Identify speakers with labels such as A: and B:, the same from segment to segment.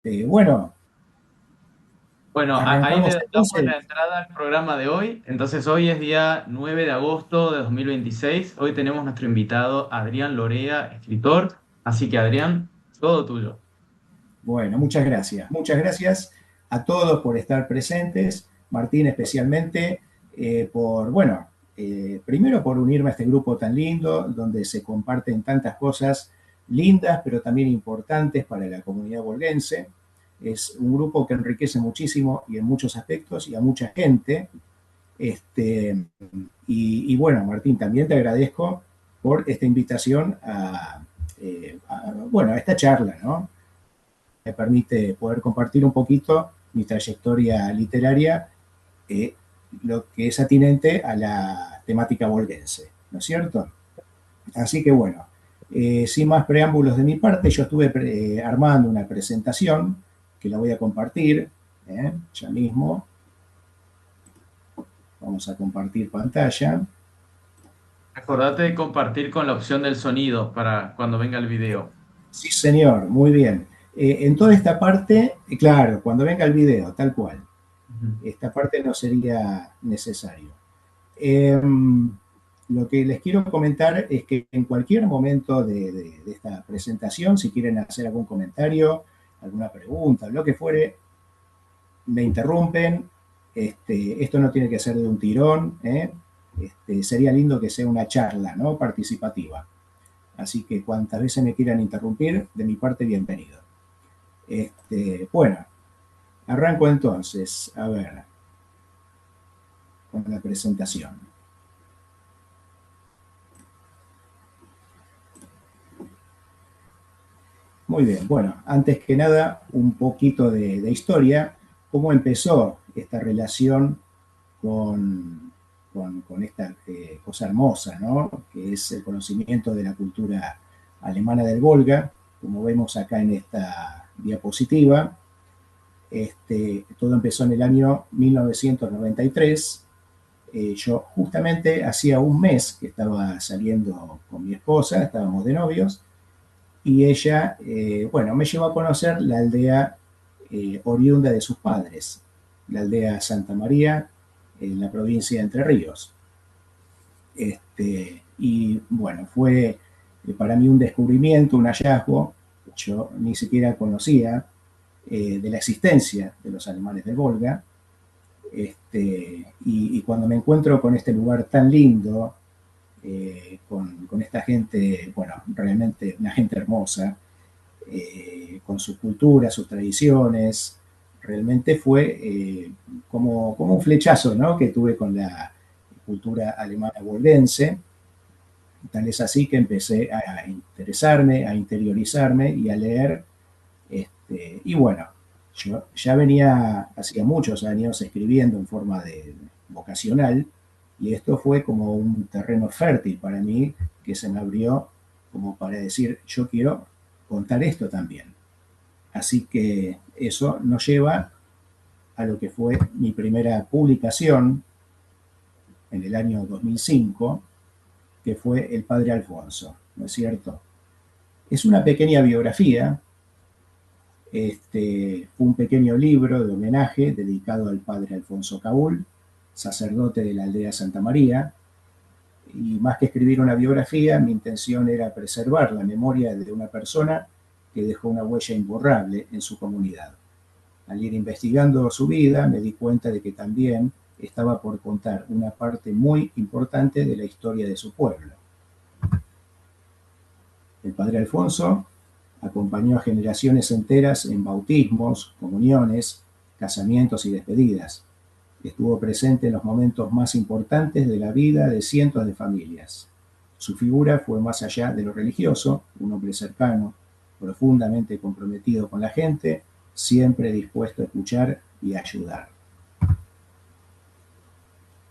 A: Bueno,
B: Bueno, ahí
A: arrancamos
B: le damos la
A: entonces.
B: entrada al programa de hoy. Entonces, hoy es día 9 de agosto de 2026. Hoy tenemos nuestro invitado Adrián Lorea, escritor. Así que, Adrián, todo tuyo.
A: Bueno, muchas gracias. Muchas gracias a todos por estar presentes. Martín especialmente primero por unirme a este grupo tan lindo, donde se comparten tantas cosas lindas, pero también importantes para la comunidad bolguense. Es un grupo que enriquece muchísimo y en muchos aspectos y a mucha gente. Este, bueno, Martín, también te agradezco por esta invitación a esta charla, ¿no? Me permite poder compartir un poquito mi trayectoria literaria, eh, lo que es atinente a la temática volguense, ¿no es cierto? Así que bueno, sin más preámbulos de mi parte, yo estuve armando una presentación que la voy a compartir ya mismo. Vamos a compartir pantalla.
B: Acordate de compartir con la opción del sonido para cuando venga el video.
A: Sí, señor, muy bien. En toda esta parte, claro, cuando venga el video, tal cual,
B: Ujú.
A: esta parte no sería necesario. Lo que les quiero comentar es que en cualquier momento de esta presentación, si quieren hacer algún comentario, alguna pregunta, lo que fuere, me interrumpen. Esto no tiene que ser de un tirón, ¿eh? Sería lindo que sea una charla, ¿no? Participativa. Así que cuantas veces me quieran interrumpir, de mi parte, bienvenido. Bueno, arranco entonces, a ver, con la presentación. Muy bien, bueno, antes que nada, un poquito de historia, cómo empezó esta relación con, con esta cosa hermosa, ¿no? Que es el conocimiento de la cultura alemana del Volga, como vemos acá en esta diapositiva. Todo empezó en el año 1993. Yo justamente hacía un mes que estaba saliendo con mi esposa, estábamos de novios, y ella, bueno, me llevó a conocer la aldea oriunda de sus padres, la aldea Santa María, en la provincia de Entre Ríos. Y bueno, fue para mí un descubrimiento, un hallazgo. Yo ni siquiera conocía de la existencia de los alemanes del Volga. Y cuando me encuentro con este lugar tan lindo, con esta gente, bueno, realmente una gente hermosa, con su cultura, sus tradiciones. Realmente fue como un flechazo, ¿no? Que tuve con la cultura alemana volvense. Tal es así que empecé a interesarme, a interiorizarme y a leer. Y bueno, yo ya venía, hacía muchos años, escribiendo en forma de vocacional, y esto fue como un terreno fértil para mí que se me abrió como para decir, yo quiero contar esto también. Así que eso nos lleva a lo que fue mi primera publicación en el año 2005, que fue El Padre Alfonso, ¿no es cierto? Es una pequeña biografía, fue un pequeño libro de homenaje dedicado al Padre Alfonso Caúl, sacerdote de la aldea Santa María, y más que escribir una biografía, mi intención era preservar la memoria de una persona que dejó una huella imborrable en su comunidad. Al ir investigando su vida, me di cuenta de que también estaba por contar una parte muy importante de la historia de su pueblo. El padre Alfonso acompañó a generaciones enteras en bautismos, comuniones, casamientos y despedidas. Estuvo presente en los momentos más importantes de la vida de cientos de familias. Su figura fue más allá de lo religioso, un hombre cercano, profundamente comprometido con la gente, siempre dispuesto a escuchar y a ayudar.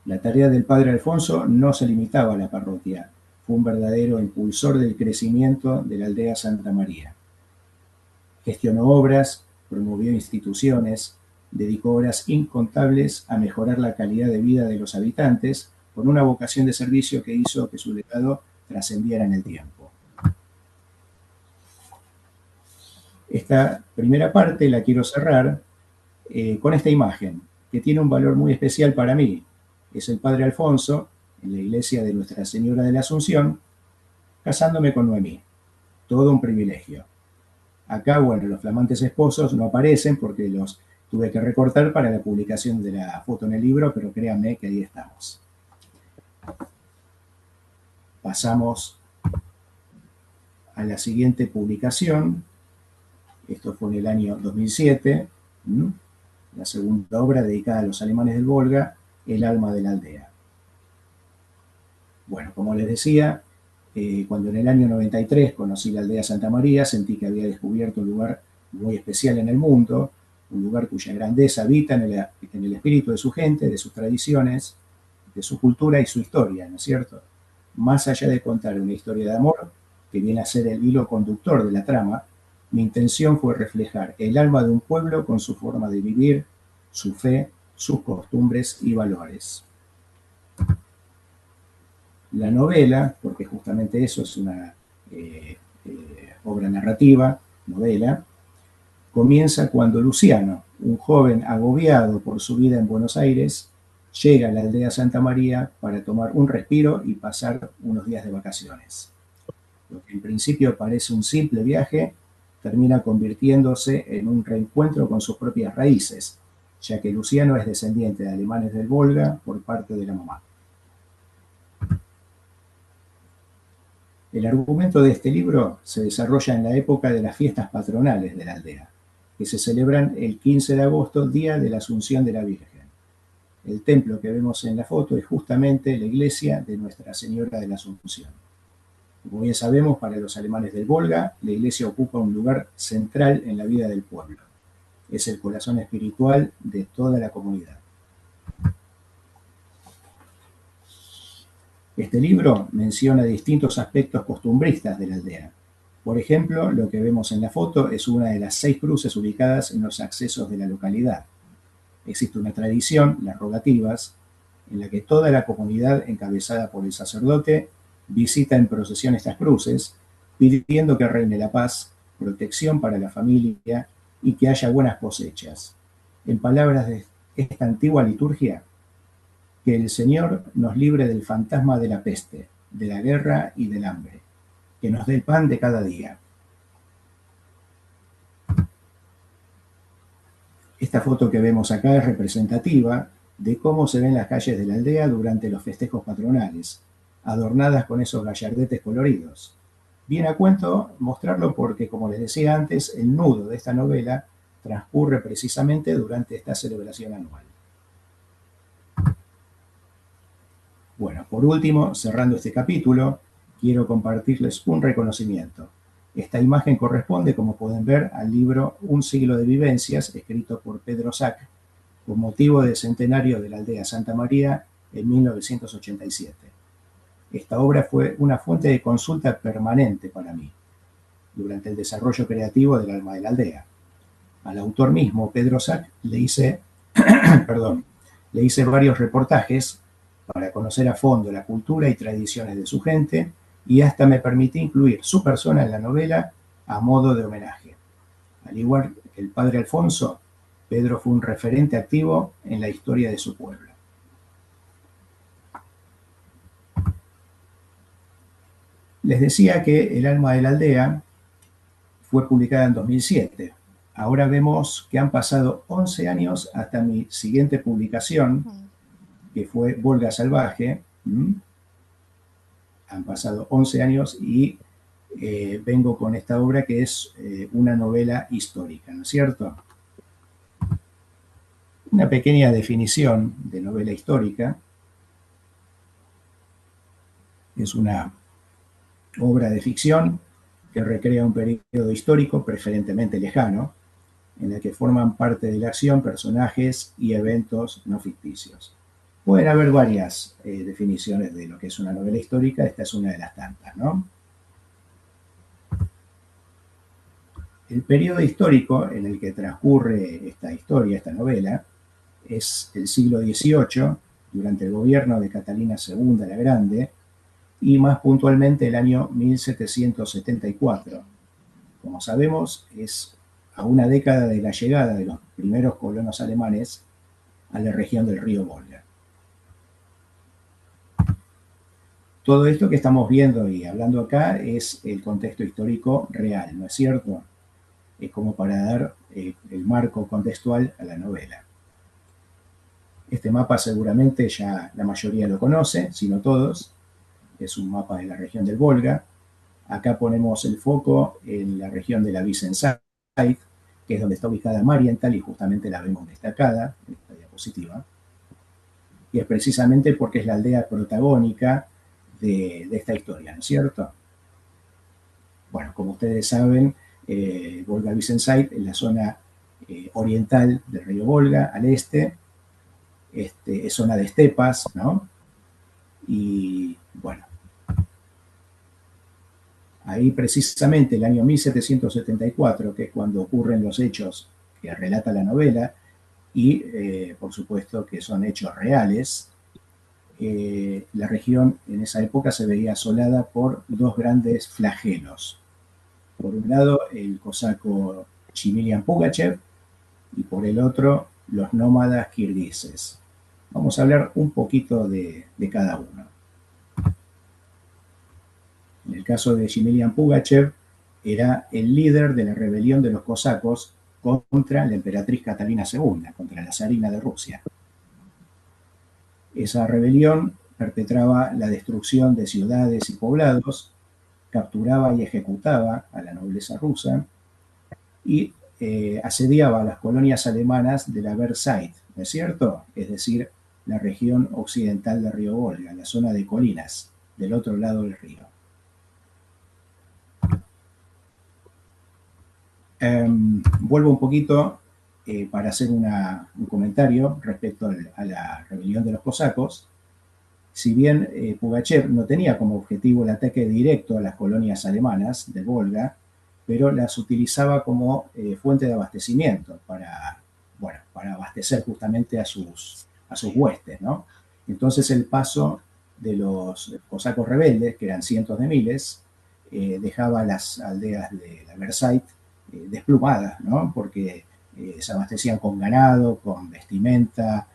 A: La tarea del padre Alfonso no se limitaba a la parroquia, fue un verdadero impulsor del crecimiento de la aldea Santa María. Gestionó obras, promovió instituciones, dedicó horas incontables a mejorar la calidad de vida de los habitantes con una vocación de servicio que hizo que su legado trascendiera en el tiempo. Esta primera parte la quiero cerrar con esta imagen, que tiene un valor muy especial para mí. Es el Padre Alfonso, en la iglesia de Nuestra Señora de la Asunción, casándome con Noemí. Todo un privilegio. Acá, bueno, los flamantes esposos no aparecen porque los tuve que recortar para la publicación de la foto en el libro, pero créanme que ahí estamos. Pasamos a la siguiente publicación. Esto fue en el año 2007. La segunda obra dedicada a los alemanes del Volga, El alma de la aldea. Bueno, como les decía, cuando en el año 93 conocí la aldea Santa María, sentí que había descubierto un lugar muy especial en el mundo, un lugar cuya grandeza habita en el espíritu de su gente, de sus tradiciones, de su cultura y su historia, ¿no es cierto? Más allá de contar una historia de amor, que viene a ser el hilo conductor de la trama, mi intención fue reflejar el alma de un pueblo con su forma de vivir, su fe, sus costumbres y valores. La novela, porque justamente eso es una obra narrativa, novela, comienza cuando Luciano, un joven agobiado por su vida en Buenos Aires, llega a la aldea Santa María para tomar un respiro y pasar unos días de vacaciones. Lo que en principio parece un simple viaje, termina convirtiéndose en un reencuentro con sus propias raíces, ya que Luciano es descendiente de alemanes del Volga por parte de la mamá. El argumento de este libro se desarrolla en la época de las fiestas patronales de la aldea, que se celebran el 15 de agosto, día de la Asunción de la Virgen. El templo que vemos en la foto es justamente la iglesia de Nuestra Señora de la Asunción. Como bien sabemos, para los alemanes del Volga, la iglesia ocupa un lugar central en la vida del pueblo. Es el corazón espiritual de toda la comunidad. Este libro menciona distintos aspectos costumbristas de la aldea. Por ejemplo, lo que vemos en la foto es una de las 6 cruces ubicadas en los accesos de la localidad. Existe una tradición, las rogativas, en la que toda la comunidad, encabezada por el sacerdote, visita en procesión estas cruces, pidiendo que reine la paz, protección para la familia y que haya buenas cosechas. En palabras de esta antigua liturgia, que el Señor nos libre del fantasma de la peste, de la guerra y del hambre, que nos dé el pan de cada día. Esta foto que vemos acá es representativa de cómo se ven las calles de la aldea durante los festejos patronales, adornadas con esos gallardetes coloridos. Viene a cuento mostrarlo porque, como les decía antes, el nudo de esta novela transcurre precisamente durante esta celebración anual. Bueno, por último, cerrando este capítulo, quiero compartirles un reconocimiento. Esta imagen corresponde, como pueden ver, al libro Un siglo de vivencias, escrito por Pedro Sack, con motivo del centenario de la aldea Santa María en 1987. Esta obra fue una fuente de consulta permanente para mí, durante el desarrollo creativo del alma de la aldea. Al autor mismo, Pedro Sack, le hice varios reportajes para conocer a fondo la cultura y tradiciones de su gente, y hasta me permití incluir su persona en la novela a modo de homenaje. Al igual que el padre Alfonso, Pedro fue un referente activo en la historia de su pueblo. Les decía que El alma de la aldea fue publicada en 2007. Ahora vemos que han pasado 11 años hasta mi siguiente publicación, que fue Volga Salvaje. Han pasado 11 años y vengo con esta obra que es una novela histórica, ¿no es cierto? Una pequeña definición de novela histórica. Es una obra de ficción que recrea un periodo histórico preferentemente lejano, en la que forman parte de la acción personajes y eventos no ficticios. Pueden haber varias definiciones de lo que es una novela histórica, esta es una de las tantas, ¿no? El periodo histórico en el que transcurre esta historia, esta novela, es el siglo XVIII, durante el gobierno de Catalina II la Grande, y más puntualmente el año 1774. Como sabemos, es a una década de la llegada de los primeros colonos alemanes a la región del río Volga. Todo esto que estamos viendo y hablando acá es el contexto histórico real, ¿no es cierto? Es como para dar el marco contextual a la novela. Este mapa seguramente ya la mayoría lo conoce, si no todos. Es un mapa de la región del Volga. Acá ponemos el foco en la región de la Wisenside, que es donde está ubicada Marienthal y justamente la vemos destacada en esta diapositiva. Y es precisamente porque es la aldea protagónica de esta historia, ¿no es cierto? Bueno, como ustedes saben, Volga Wisenside es la zona oriental del río Volga, al este, es zona de estepas, ¿no? Y bueno, ahí precisamente el año 1774, que es cuando ocurren los hechos que relata la novela, y por supuesto que son hechos reales, la región en esa época se veía asolada por dos grandes flagelos. Por un lado, el cosaco Chimilian Pugachev y por el otro, los nómadas kirguises. Vamos a hablar un poquito de cada uno. En el caso de Chimilian Pugachev, era el líder de la rebelión de los cosacos contra la emperatriz Catalina II, contra la zarina de Rusia. Esa rebelión perpetraba la destrucción de ciudades y poblados, capturaba y ejecutaba a la nobleza rusa y asediaba a las colonias alemanas de la Versailles, ¿no es cierto? Es decir, la región occidental del río Volga, la zona de colinas, del otro lado del río. Vuelvo un poquito para hacer un comentario respecto a la rebelión de los cosacos. Si bien Pugachev no tenía como objetivo el ataque directo a las colonias alemanas del Volga, pero las utilizaba como fuente de abastecimiento para abastecer justamente a sus huestes, ¿no? Entonces el paso de los cosacos rebeldes, que eran cientos de miles, dejaba las aldeas de la Versailles desplumadas, ¿no? Porque se abastecían con ganado, con vestimenta,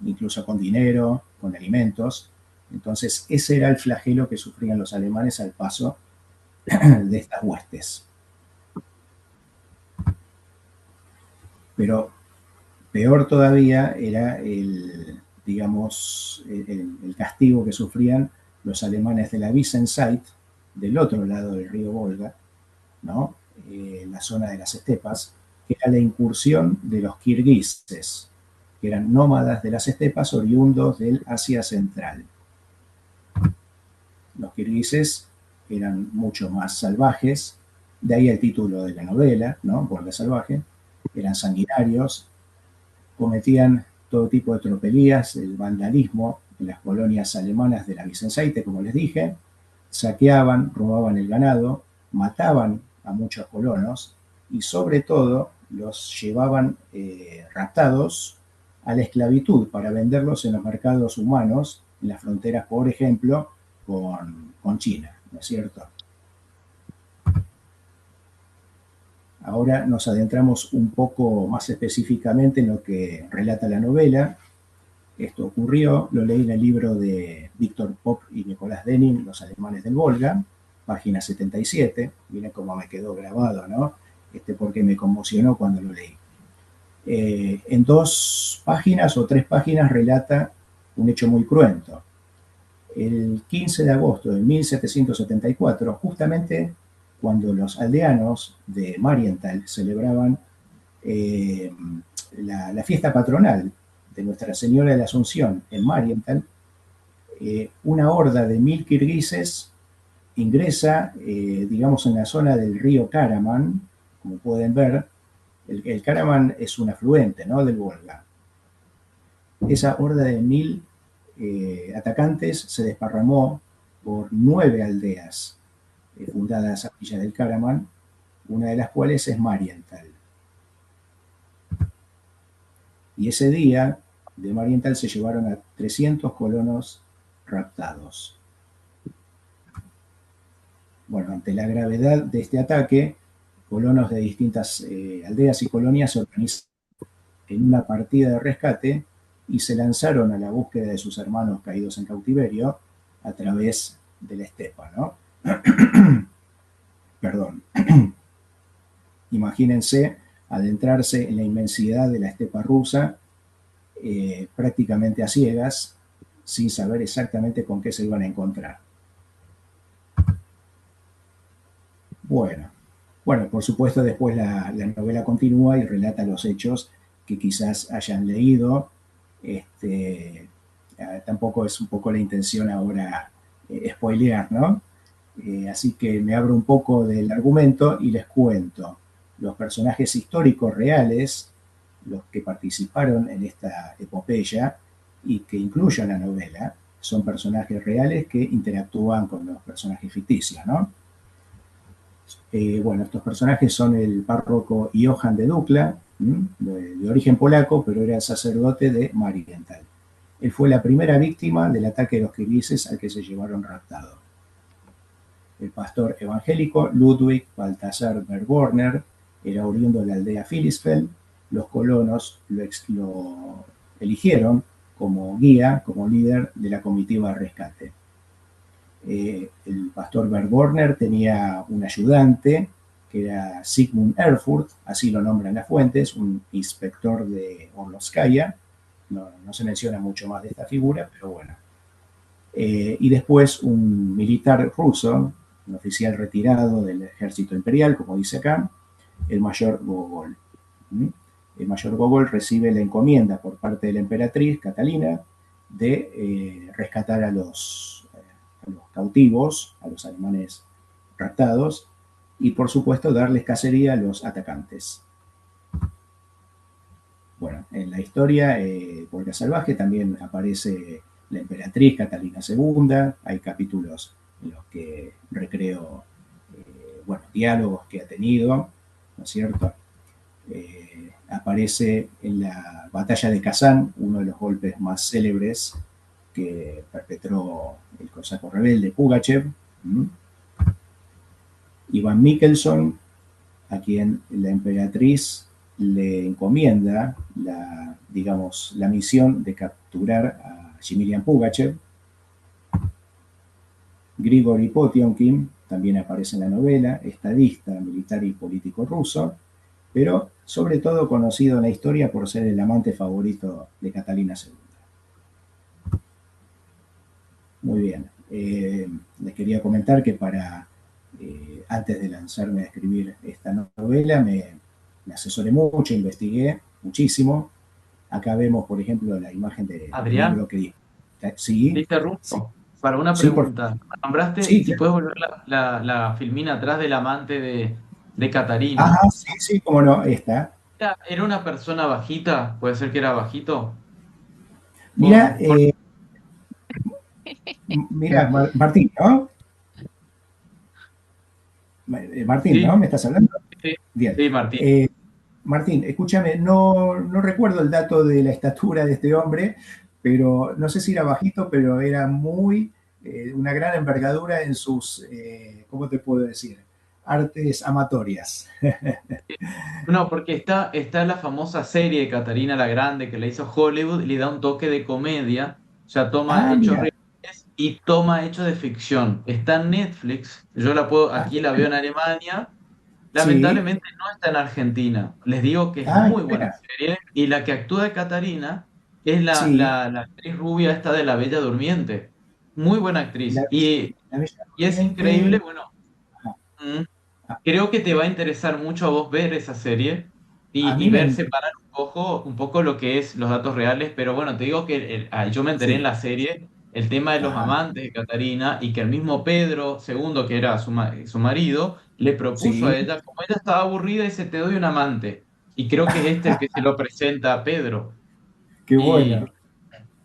A: incluso con dinero, con alimentos. Entonces, ese era el flagelo que sufrían los alemanes al paso de estas huestes. Pero peor todavía era el castigo que sufrían los alemanes de la Wisenside, del otro lado del río Volga, ¿no? La zona de las estepas, que era la incursión de los kirguises, que eran nómadas de las estepas oriundos del Asia Central. Los kirguises eran mucho más salvajes, de ahí el título de la novela, ¿no? Volga salvaje. Eran sanguinarios, cometían todo tipo de tropelías, el vandalismo en las colonias alemanas de la Wisenside, como les dije, saqueaban, robaban el ganado, mataban a muchos colonos y sobre todo los llevaban raptados a la esclavitud para venderlos en los mercados humanos, en las fronteras, por ejemplo, con China, ¿no es cierto? Ahora nos adentramos un poco más específicamente en lo que relata la novela. Esto ocurrió, lo leí en el libro de Víctor Popp y Nicolás Denning, Los alemanes del Volga, página 77. Miren cómo me quedó grabado, ¿no? Porque me conmocionó cuando lo leí. En 2 páginas o 3 páginas relata un hecho muy cruento. El 15 de agosto de 1774, justamente cuando los aldeanos de Marienthal celebraban la fiesta patronal de Nuestra Señora de la Asunción en Marienthal, una horda de 1000 kirguises ingresa, digamos, en la zona del río Karaman, como pueden ver. El Karaman es un afluente, ¿no?, del Volga. Esa horda de 1000 atacantes se desparramó por 9 aldeas fundadas a orillas del Karaman, una de las cuales es Marienthal. Y ese día de Marienthal se llevaron a 300 colonos raptados. Bueno, ante la gravedad de este ataque, colonos de distintas aldeas y colonias se organizaron en una partida de rescate y se lanzaron a la búsqueda de sus hermanos caídos en cautiverio a través de la estepa, ¿no? Perdón. Imagínense adentrarse en la inmensidad de la estepa rusa, prácticamente a ciegas, sin saber exactamente con qué se iban a encontrar. Bueno, bueno, por supuesto después la novela continúa y relata los hechos que quizás hayan leído. Tampoco es un poco la intención ahora spoilear, ¿no? Así que me abro un poco del argumento y les cuento. Los personajes históricos reales, los que participaron en esta epopeya y que incluyen la novela, son personajes reales que interactúan con los personajes ficticios, ¿no? Bueno, estos personajes son el párroco Johann de Dukla, de origen polaco, pero era sacerdote de Marienthal. Él fue la primera víctima del ataque de los kirguises al que se llevaron raptado. El pastor evangélico Ludwig Balthasar Berborner era oriundo de la aldea Philipsfeld. Los colonos lo eligieron como guía, como líder de la comitiva de rescate. El pastor Berborner tenía un ayudante que era Sigmund Erfurt, así lo nombran las fuentes, un inspector de Orlovskaya. No se menciona mucho más de esta figura, pero bueno. Y después un militar ruso, un oficial retirado del ejército imperial, como dice acá, el mayor Gogol. El mayor Gogol recibe la encomienda por parte de la emperatriz Catalina de rescatar a los cautivos, a los alemanes raptados, y por supuesto darles cacería a los atacantes. Bueno, en la historia, Polka Salvaje, también aparece la emperatriz Catalina II, hay capítulos en los que recreo diálogos que ha tenido, ¿no es cierto? Aparece en la batalla de Kazán, uno de los golpes más célebres que perpetró el cosaco rebelde Pugachev. Iván Mikkelson, a quien la emperatriz le encomienda la misión de capturar a Yemilian Pugachev. Grigori Potionkin también aparece en la novela, estadista, militar y político ruso, pero sobre todo conocido en la historia por ser el amante favorito de Catalina II. Muy bien. Les quería comentar que antes de lanzarme a escribir esta novela, me asesoré mucho, investigué muchísimo. Acá vemos, por ejemplo, la imagen del
B: Adrián,
A: libro que dijo.
B: te
A: Sí, sí,
B: interrumpo para una
A: sí,
B: pregunta. Nombraste,
A: sí,
B: si
A: claro.
B: puedes volver la filmina atrás del amante de Catarina.
A: Ajá, sí, sí, cómo no, esta.
B: ¿Era una persona bajita? ¿Puede ser que era bajito?
A: Mira,
B: Por-
A: mira, Martín, ¿no? Martín,
B: Sí,
A: ¿no? ¿Me estás hablando?
B: sí,
A: Bien.
B: sí, Martín.
A: Martín, escúchame, no recuerdo el dato de la estatura de este hombre, pero no sé si era bajito, pero era una gran envergadura en sus, ¿cómo te puedo decir? Artes amatorias.
B: No, porque está la famosa serie de Catarina la Grande que le hizo Hollywood y le da un toque de comedia, o sea, toma
A: Ah,
B: hechos
A: mira,
B: reales y toma hechos de ficción. Está en Netflix, yo aquí
A: qué
B: la veo
A: bueno.
B: en Alemania,
A: Sí,
B: lamentablemente no está en Argentina. Les digo que es
A: qué
B: muy buena
A: pena.
B: serie y la que actúa de Catarina es
A: Sí,
B: la actriz rubia esta de La Bella Durmiente. Muy buena actriz.
A: la, la Bella
B: Y es increíble,
A: Durmiente.
B: bueno.
A: Ajá.
B: mm, Creo que te va a interesar mucho a vos ver esa serie
A: A
B: y
A: mí me
B: ver
A: encanta.
B: separar un poco lo que es los datos reales, pero bueno, te digo que yo me enteré en
A: Sí,
B: la serie el tema de los
A: ajá,
B: amantes de Catarina y que el mismo Pedro II, que era su marido, le propuso a
A: sí,
B: ella, como ella estaba aburrida, dice, te doy un amante. Y creo que es este el que se lo presenta a Pedro.
A: qué
B: Y
A: bueno.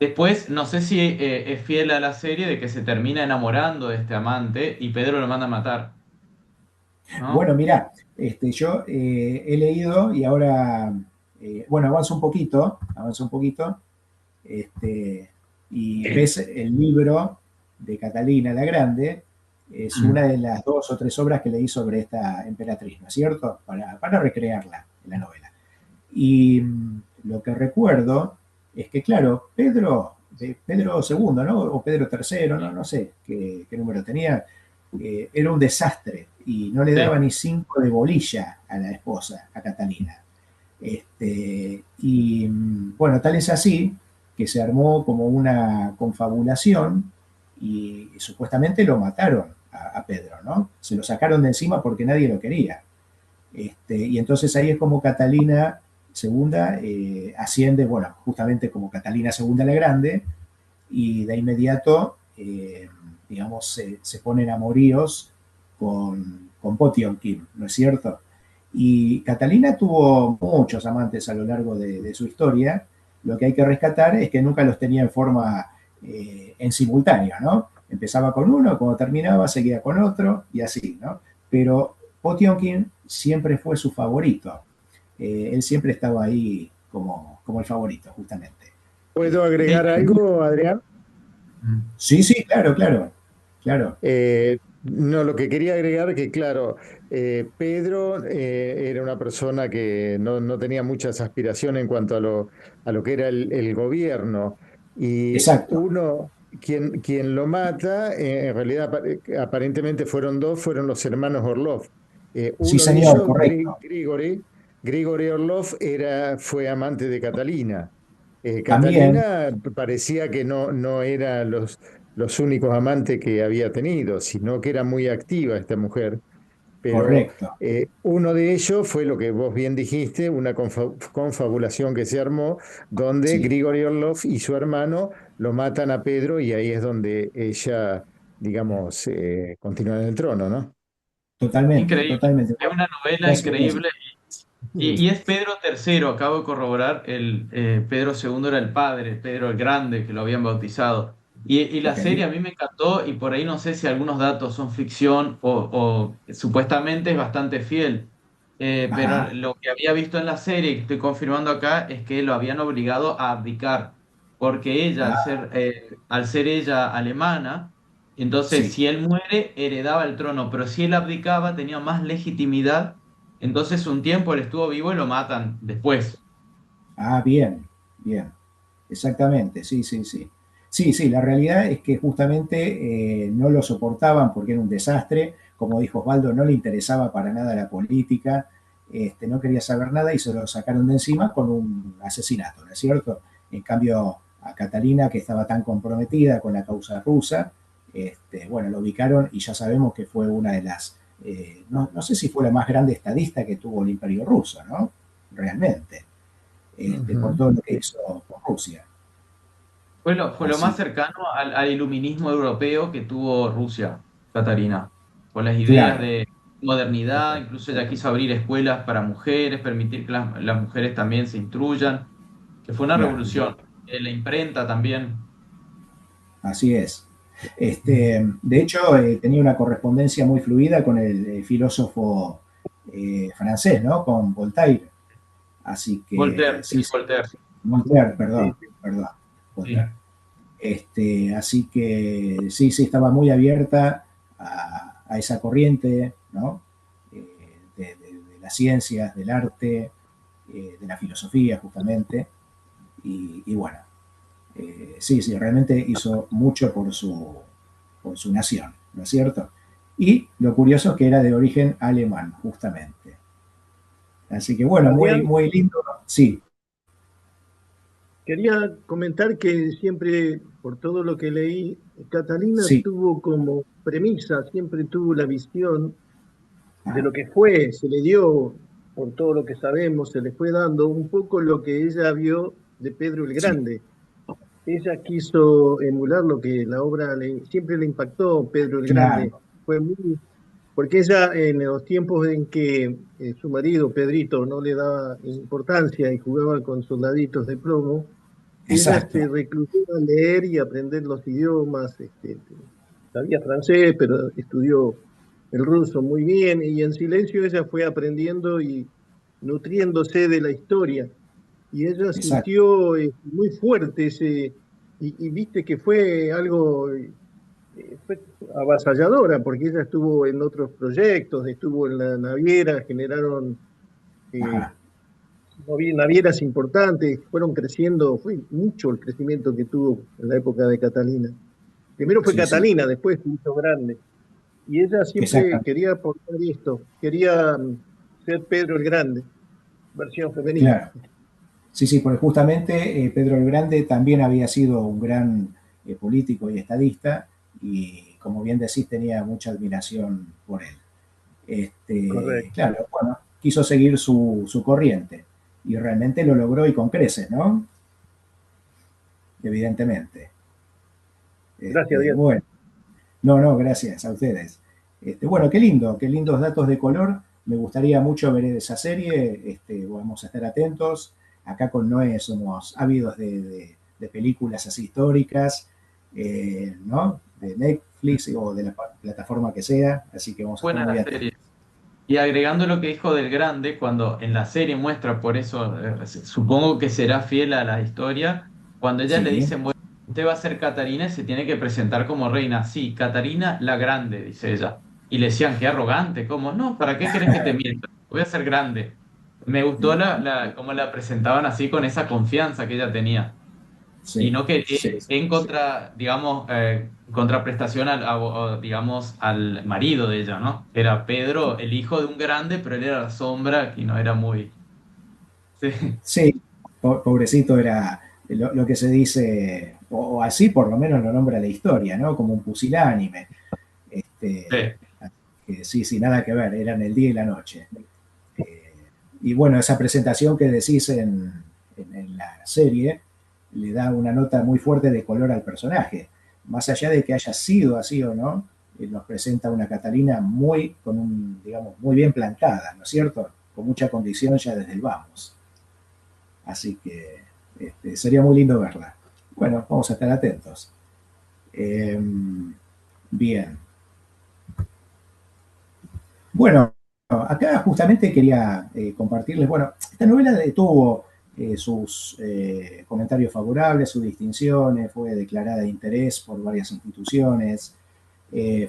B: después, no sé si es fiel a la serie de que se termina enamorando de este amante y Pedro lo manda a matar,
A: Bueno,
B: ¿no?
A: mirá, yo he leído y ahora, bueno, avanzo un poquito, este, y ves el libro de Catalina la Grande, Es una
B: Mm.
A: de las 2 o 3 obras que leí sobre esta emperatriz, ¿no es cierto? Para recrearla en la novela. Y lo que recuerdo es que, claro, Pedro II, ¿no? O Pedro III, no, no sé qué número tenía, era un desastre y no le
B: Sí.
A: daba ni 5 de bolilla a la esposa, a Catalina. Y bueno, tal es así que se armó como una confabulación y supuestamente lo mataron a Pedro, ¿no? Se lo sacaron de encima porque nadie lo quería. Y entonces ahí es como Catalina segunda asciende, bueno, justamente como Catalina segunda la Grande, y de inmediato, digamos, se ponen amoríos con Potionkin, ¿no es cierto? Y Catalina tuvo muchos amantes a lo largo de su historia. Lo que hay que rescatar es que nunca los tenía en forma en simultáneo, ¿no? Empezaba con uno, cuando terminaba seguía con otro y así, ¿no? Pero Potionkin siempre fue su favorito. Él siempre estaba ahí como el favorito, justamente.
C: ¿Puedo
A: Este,
C: agregar algo, Adrián?
B: Mm.
A: sí, sí, claro, claro, claro.
C: No, lo que quería agregar que, claro, Pedro era una persona que no tenía muchas aspiraciones en cuanto a lo que era el gobierno. Y
A: Exacto.
C: uno, quien lo mata, en realidad aparentemente fueron dos, fueron los hermanos Orlov.
A: Sí,
C: Uno de
A: señor,
C: ellos,
A: correcto.
C: Grigori Orlov, fue amante de Catalina.
A: También,
C: Catalina parecía que no era los únicos amantes que había tenido, sino que era muy activa esta mujer. Pero
A: correcto.
C: uno de ellos fue lo que vos bien dijiste, una confabulación que se armó, donde
A: Sí,
C: Grigori Orlov y su hermano lo matan a Pedro y ahí es donde ella, digamos, continúa en el trono, ¿no?
A: totalmente,
B: Increíble.
A: totalmente.
B: Es una novela
A: Casi bien.
B: increíble. Y es Pedro III, acabo de corroborar, Pedro II era el padre, Pedro el Grande, que lo habían bautizado. Y la
A: Ok.
B: serie a mí me encantó y por ahí no sé si algunos datos son ficción o supuestamente es bastante fiel. Pero
A: Ajá.
B: lo que había visto en la serie, que estoy confirmando acá, es que lo habían obligado a abdicar, porque ella,
A: Ah,
B: al ser ella alemana, entonces
A: sí.
B: si él muere, heredaba el trono, pero si él abdicaba, tenía más legitimidad, entonces un tiempo él estuvo vivo y lo matan después.
A: Ah, bien, bien. Exactamente, sí, sí, sí. Sí, sí, la realidad es que justamente no lo soportaban porque era un desastre. Como dijo Osvaldo, no le interesaba para nada la política, no quería saber nada y se lo sacaron de encima con un asesinato, ¿no es cierto? En cambio, a Catalina, que estaba tan comprometida con la causa rusa, bueno, lo ubicaron y ya sabemos que fue una de las, no, no sé si fue la más grande estadista que tuvo el Imperio Ruso, ¿no? Realmente, por
C: Ujú.
A: todo lo que hizo con Rusia.
B: Fue lo más
A: Así,
B: cercano al iluminismo europeo que tuvo Rusia, Catarina, con las ideas
A: claro,
B: de modernidad, incluso ella quiso abrir escuelas para mujeres, permitir que las mujeres también se instruyan, que fue una
A: claro,
B: revolución. La imprenta también.
A: así es. De hecho, tenía una correspondencia muy fluida con el filósofo francés, ¿no? Con Voltaire. Así que,
B: Voltaire, sí,
A: sí, sí.
B: Voltaire.
A: Voltaire,
C: Sí,
A: perdón, perdón, Voltaire.
B: Sí.
A: Así que sí, sí, estaba muy abierta a esa corriente, ¿no? De las ciencias, del arte, de la filosofía, justamente. Y bueno, sí, sí, realmente hizo mucho por su nación, ¿no es cierto? Y lo curioso es que era de origen alemán, justamente. Así que bueno, muy,
D: Adrián,
A: muy lindo. Sí,
D: quería comentar que siempre, por todo lo que leí, Catalina
A: sí,
D: tuvo como premisa, siempre tuvo la visión de
A: ajá,
D: lo que fue, se le dio, por todo lo que sabemos, se le fue dando un poco lo que ella vio de Pedro el
A: sí,
D: Grande. Ella quiso emular lo que la obra siempre le impactó, Pedro el Grande.
A: claro,
D: Fue muy, porque ella en los tiempos en que su marido, Pedrito, no le daba importancia y jugaba con soldaditos de plomo, ella se
A: exacto,
D: recluyó a leer y aprender los idiomas, sabía francés, pero estudió el ruso muy bien y en silencio ella fue aprendiendo y nutriéndose de la historia. Y ella
A: exacto.
D: sintió muy fuerte ese, y viste que fue algo fue avasalladora, porque ella estuvo en otros proyectos, estuvo en la naviera, generaron
A: Ajá,
D: eh, navieras importantes, fueron creciendo, fue mucho el crecimiento que tuvo en la época de Catalina. Primero fue
A: sí, sí,
D: Catalina, después se hizo grande. Y ella siempre
A: exactamente,
D: quería aportar esto, quería ser Pedro el Grande, versión femenina.
A: claro. Sí, sí, porque justamente Pedro el Grande también había sido un gran político y estadista y como bien decís tenía mucha admiración por él.
D: Correcto.
A: Claro, bueno, quiso seguir su corriente y realmente lo logró y con creces, ¿no? Evidentemente.
D: Gracias, Dios.
A: Bueno, no, no, gracias a ustedes. Bueno, qué lindo, qué lindos datos de color. Me gustaría mucho ver esa serie. Vamos a estar atentos. Acá con Noé somos ávidos de películas así históricas, ¿no? De Netflix o de la plataforma que sea. Así que vamos a estar
B: Buena
A: muy
B: la
A: atentos.
B: serie. Y agregando lo que dijo del grande, cuando en la serie muestra, por eso supongo que será fiel a la historia, cuando ella le
A: Sí.
B: dicen, bueno, usted va a ser Catarina y se tiene que presentar como reina. Sí, Catarina la Grande, dice ella. Y le decían, qué arrogante, ¿cómo? No, ¿para qué querés que te mienta? Voy a ser grande. Me gustó cómo la presentaban así con esa confianza que ella tenía. Y
A: Sí,
B: no que
A: sí,
B: en contra, digamos, contraprestación digamos, al marido de ella, ¿no? Era Pedro, el hijo de un grande, pero él era la sombra y no era muy... Sí,
A: sí, pobrecito era lo que se dice, o así por lo menos lo nombra la historia, ¿no? Como un pusilánime.
B: sí,
A: Este, que sí, sí, nada que ver, eran el día y la noche. Eh, y bueno, esa presentación que decís en la serie le da una nota muy fuerte de color al personaje. Más allá de que haya sido así o no, nos presenta una Catalina muy, con un, digamos, muy bien plantada, ¿no es cierto? Con mucha condición ya desde el vamos. Así que sería muy lindo verla. Bueno, vamos a estar atentos. Eh, bien. Bueno, acá justamente quería compartirles, bueno, esta novela tuvo sus comentarios favorables, sus distinciones, fue declarada de interés por varias instituciones,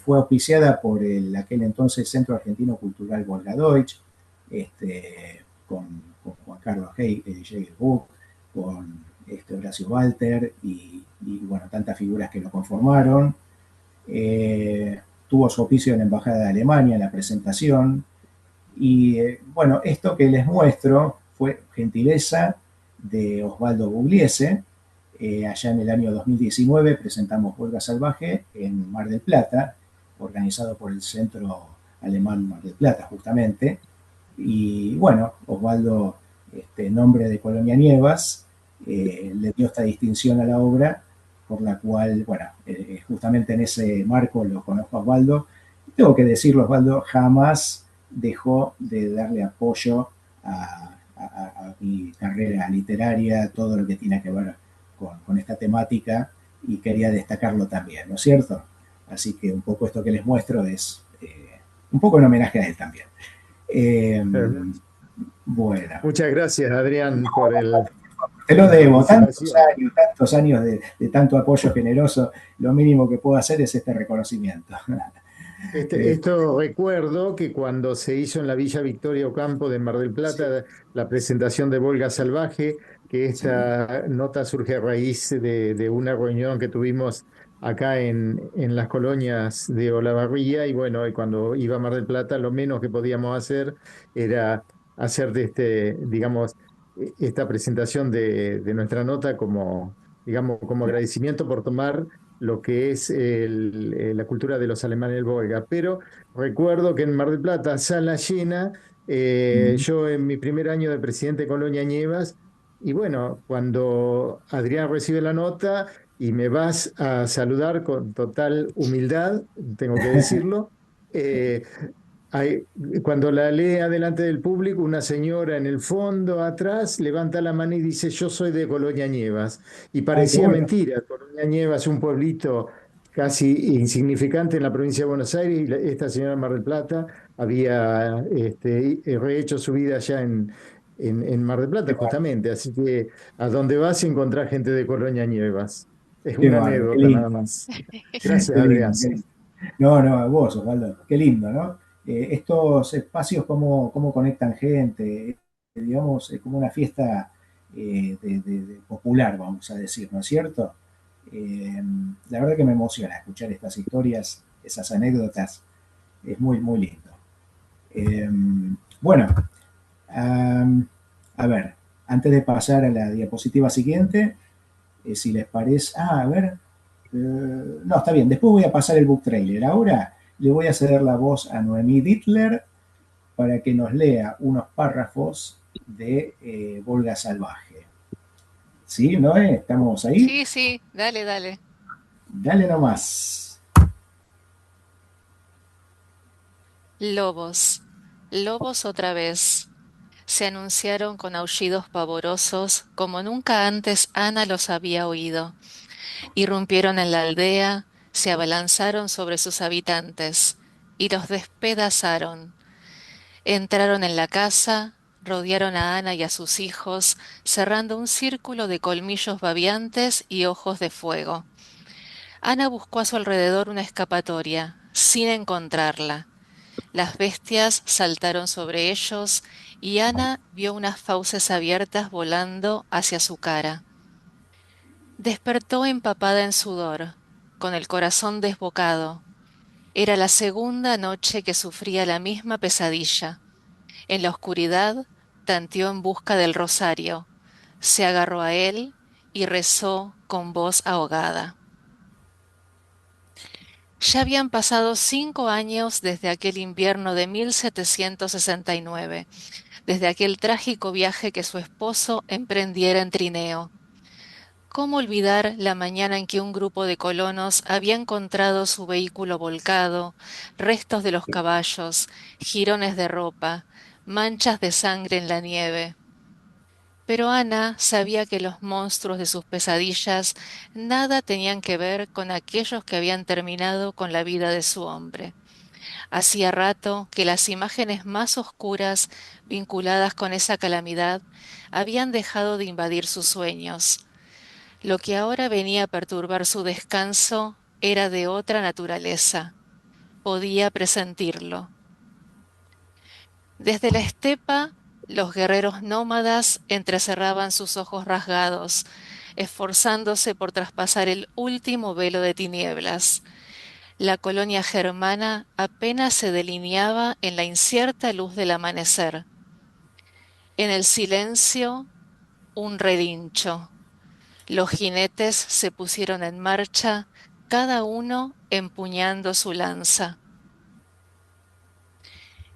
A: fue auspiciada por aquel entonces Centro Argentino Cultural Volga Deutsch, con Juan Carlos Jaeger Buch, con Horacio Walter bueno, tantas figuras que lo conformaron. Eh, Tuvo su oficio en la Embajada de Alemania en la presentación. Y bueno, esto que les muestro fue gentileza de Osvaldo Gugliese. Allá en el año 2019 presentamos Huelga Salvaje en Mar del Plata, organizado por el Centro Alemán Mar del Plata, justamente. Y bueno, Osvaldo, nombre de Colonia Nievas, le dio esta distinción a la obra, por la cual, bueno, justamente en ese marco lo conozco a Osvaldo. Tengo que decirlo, Osvaldo jamás dejó de darle apoyo a mi carrera literaria, todo lo que tiene que ver con esta temática, y quería destacarlo también, ¿no es cierto? Así que un poco esto que les muestro es un poco en homenaje a él también. Eh, bueno,
C: Muchas gracias, Adrián,
A: te
C: por
A: lo
C: la
A: debo,
C: participación.
A: tantos años de tanto apoyo generoso, lo mínimo que puedo hacer es este reconocimiento. Eh,
C: Esto recuerdo que cuando se hizo en la Villa Victoria Ocampo de Mar del
A: sí,
C: Plata la presentación de Volga Salvaje, que
A: sí.
C: esta nota surge a raíz de una reunión que tuvimos acá en las colonias de Olavarría, y bueno, y cuando iba a Mar del Plata, lo menos que podíamos hacer era hacer de digamos, esta presentación de nuestra nota como, digamos, como agradecimiento por tomar lo que es la cultura de los alemanes del Volga. Pero recuerdo que en Mar del Plata, sala llena,
A: Mm.
C: yo en mi primer año de presidente de Colonia Nievas, y bueno, cuando Adrián recibe la nota y me vas a saludar con total humildad, tengo que decirlo, eh, hay- cuando la lee adelante del público, una señora en el fondo, atrás, levanta la mano y dice, yo soy de Colonia Nievas. Y
A: Ay, qué
C: parecía
A: bueno.
C: mentira. Colonia Nievas, un pueblito casi insignificante en la provincia de Buenos Aires, y esta señora de Mar del Plata había rehecho su vida allá en Mar del
A: Qué
C: Plata,
A: bueno.
C: justamente. Así que a donde vas encontrar gente de Colonia Nievas. Es
A: Qué
C: una
A: bárbaro, qué
C: anécdota nada
A: lindo,
C: más. Gracias,
A: qué lindo,
C: Adrián.
A: qué lindo. No, no, a vos, Osvaldo, qué lindo, ¿no? Estos espacios, cómo conectan gente, digamos, es como una fiesta de popular, vamos a decir, ¿no es cierto? La verdad que me emociona escuchar estas historias, esas anécdotas, es muy, muy lindo. Eh, bueno, am, a ver, antes de pasar a la diapositiva siguiente, si les parece, a ver, no, está bien, después voy a pasar el book trailer. Ahora le voy a ceder la voz a Noemí Dittler para que nos lea unos párrafos de Volga Salvaje. ¿Sí, Noé? ¿Estamos ahí?
E: Sí, sí, dale, dale.
A: Dale nomás.
E: Lobos, lobos otra vez. Se anunciaron con aullidos pavorosos como nunca antes Ana los había oído. Irrumpieron en la aldea, se abalanzaron sobre sus habitantes y los despedazaron. Entraron en la casa, rodearon a Ana y a sus hijos, cerrando un círculo de colmillos babeantes y ojos de fuego. Ana buscó a su alrededor una escapatoria, sin encontrarla. Las bestias saltaron sobre ellos y Ana vio unas fauces abiertas volando hacia su cara. Despertó empapada en sudor, con el corazón desbocado. Era la segunda noche que sufría la misma pesadilla. En la oscuridad, tanteó en busca del rosario, se agarró a él y rezó con voz ahogada. Ya habían pasado 5 años desde aquel invierno de 1769, desde aquel trágico viaje que su esposo emprendiera en trineo. ¿Cómo olvidar la mañana en que un grupo de colonos había encontrado su vehículo volcado, restos de los caballos, jirones de ropa, manchas de sangre en la nieve? Pero Ana sabía que los monstruos de sus pesadillas nada tenían que ver con aquellos que habían terminado con la vida de su hombre. Hacía rato que las imágenes más oscuras vinculadas con esa calamidad habían dejado de invadir sus sueños. Lo que ahora venía a perturbar su descanso era de otra naturaleza. Podía presentirlo. Desde la estepa, los guerreros nómadas entrecerraban sus ojos rasgados, esforzándose por traspasar el último velo de tinieblas. La colonia germana apenas se delineaba en la incierta luz del amanecer. En el silencio, un relincho. Los jinetes se pusieron en marcha, cada uno empuñando su lanza.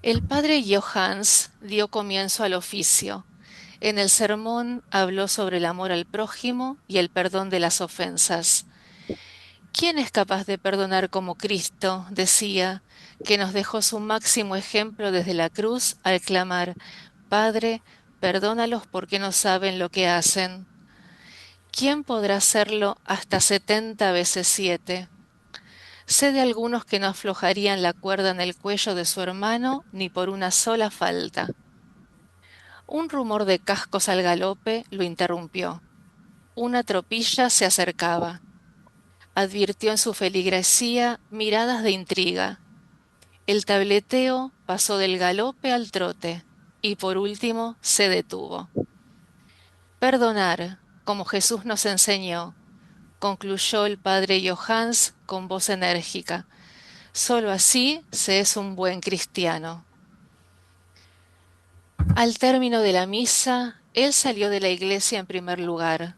E: El padre Johannes dio comienzo al oficio. En el sermón habló sobre el amor al prójimo y el perdón de las ofensas. ¿Quién es capaz de perdonar como Cristo, decía, que nos dejó su máximo ejemplo desde la cruz al clamar, Padre, perdónalos porque no saben lo que hacen? ¿Quién podrá hacerlo hasta 70 veces 7? Sé de algunos que no aflojarían la cuerda en el cuello de su hermano ni por una sola falta. Un rumor de cascos al galope lo interrumpió. Una tropilla se acercaba. Advirtió en su feligresía miradas de intriga. El tableteo pasó del galope al trote y por último se detuvo. Perdonar, como Jesús nos enseñó, concluyó el padre Johannes con voz enérgica. Solo así se es un buen cristiano. Al término de la misa, él salió de la iglesia en primer lugar.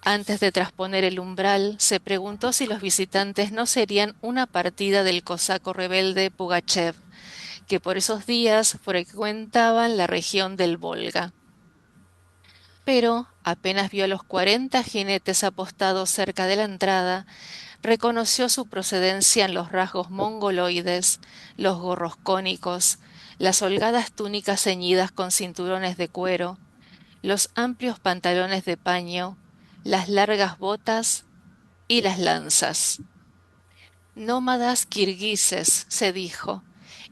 E: Antes de trasponer el umbral, se preguntó si los visitantes no serían una partida del cosaco rebelde Pugachev, que por esos días frecuentaban la región del Volga. Pero apenas vio a los 40 jinetes apostados cerca de la entrada, reconoció su procedencia en los rasgos mongoloides, los gorros cónicos, las holgadas túnicas ceñidas con cinturones de cuero, los amplios pantalones de paño, las largas botas y las lanzas. Nómadas kirguises, se dijo,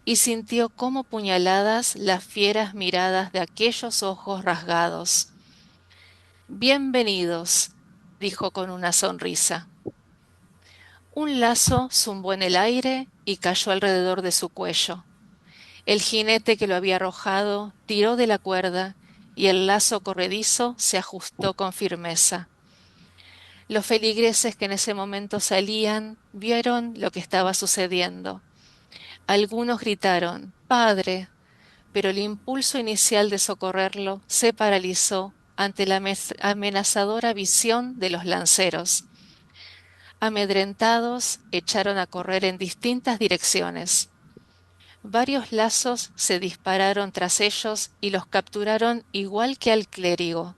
E: y sintió como puñaladas las fieras miradas de aquellos ojos rasgados. Bienvenidos, dijo con una sonrisa. Un lazo zumbó en el aire y cayó alrededor de su cuello. El jinete que lo había arrojado tiró de la cuerda y el lazo corredizo se ajustó con firmeza. Los feligreses que en ese momento salían vieron lo que estaba sucediendo. Algunos gritaron, Padre, pero el impulso inicial de socorrerlo se paralizó ante la amenazadora visión de los lanceros. Amedrentados, echaron a correr en distintas direcciones. Varios lazos se dispararon tras ellos y los capturaron igual que al clérigo.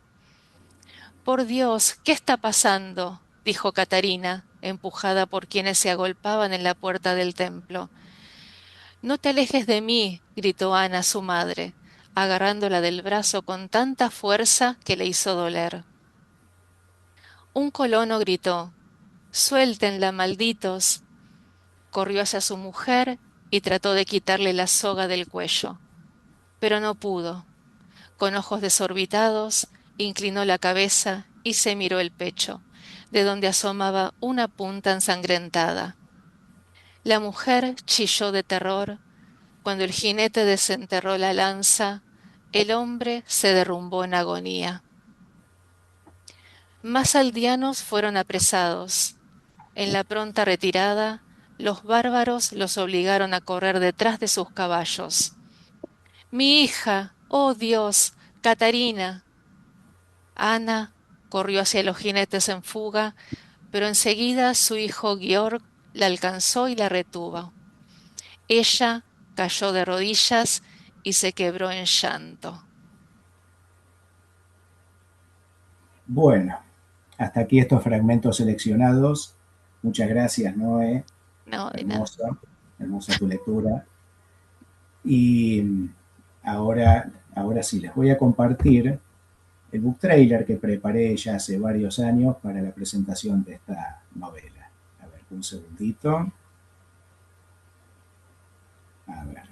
E: Por Dios, ¿qué está pasando? Dijo Catarina, empujada por quienes se agolpaban en la puerta del templo. No te alejes de mí, gritó Ana, su madre, agarrándola del brazo con tanta fuerza que le hizo doler. Un colono gritó, Suéltenla, malditos. Corrió hacia su mujer y trató de quitarle la soga del cuello, pero no pudo. Con ojos desorbitados, inclinó la cabeza y se miró el pecho, de donde asomaba una punta ensangrentada. La mujer chilló de terror. Cuando el jinete desenterró la lanza, el hombre se derrumbó en agonía. Más aldeanos fueron apresados. En la pronta retirada, los bárbaros los obligaron a correr detrás de sus caballos. Mi hija, oh Dios, Catarina. Ana corrió hacia los jinetes en fuga, pero enseguida su hijo Georg la alcanzó y la retuvo. Ella cayó de rodillas y se quebró en llanto.
A: Bueno, hasta aquí estos fragmentos seleccionados. Muchas gracias, Noé.
E: No, de nada.
A: Hermosa, hermosa tu lectura. Y ahora sí, les voy a compartir el book trailer que preparé ya hace varios años para la presentación de esta novela. A ver, un segundito. A ver.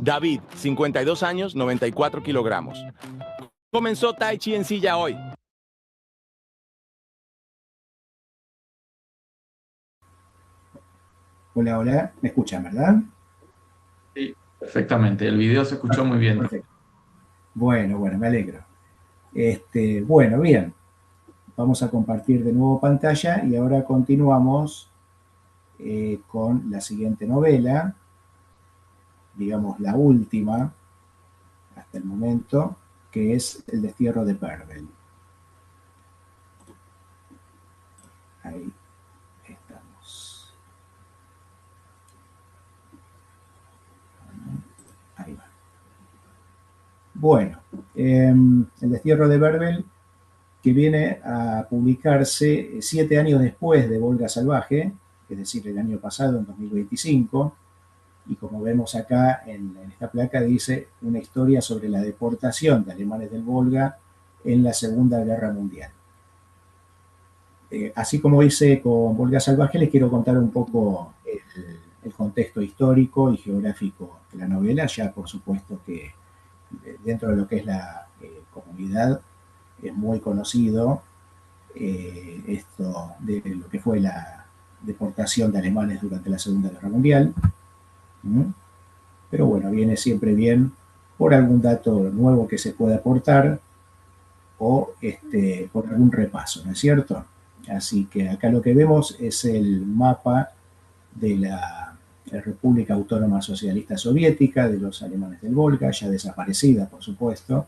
F: David, 52 años, 94 kilogramos. Comenzó Tai Chi en silla hoy.
A: Hola, hola, ¿me escuchan, verdad?
B: Sí, perfectamente. El video se escuchó muy bien.
A: Perfecto. Bueno, me alegro. Bueno, bien. Vamos a compartir de nuevo pantalla y ahora continuamos con la siguiente novela, digamos la última hasta el momento, que es El destierro de Perbel. Ahí estamos. Ahí va. Bueno, El destierro de Perbel, que viene a publicarse 7 años después de Volga Salvaje, es decir, el año pasado, en 2025, y como vemos acá en esta placa dice una historia sobre la deportación de alemanes del Volga en la Segunda Guerra Mundial. Así como hice con Volga Salvaje, les quiero contar un poco el contexto histórico y geográfico de la novela, ya por supuesto que dentro de lo que es la comunidad es muy conocido esto de lo que fue la deportación de alemanes durante la Segunda Guerra Mundial. Pero bueno, viene siempre bien por algún dato nuevo que se pueda aportar o por algún repaso, ¿no es cierto? Así que acá lo que vemos es el mapa de la República Autónoma Socialista Soviética, de los alemanes del Volga, ya desaparecida, por supuesto.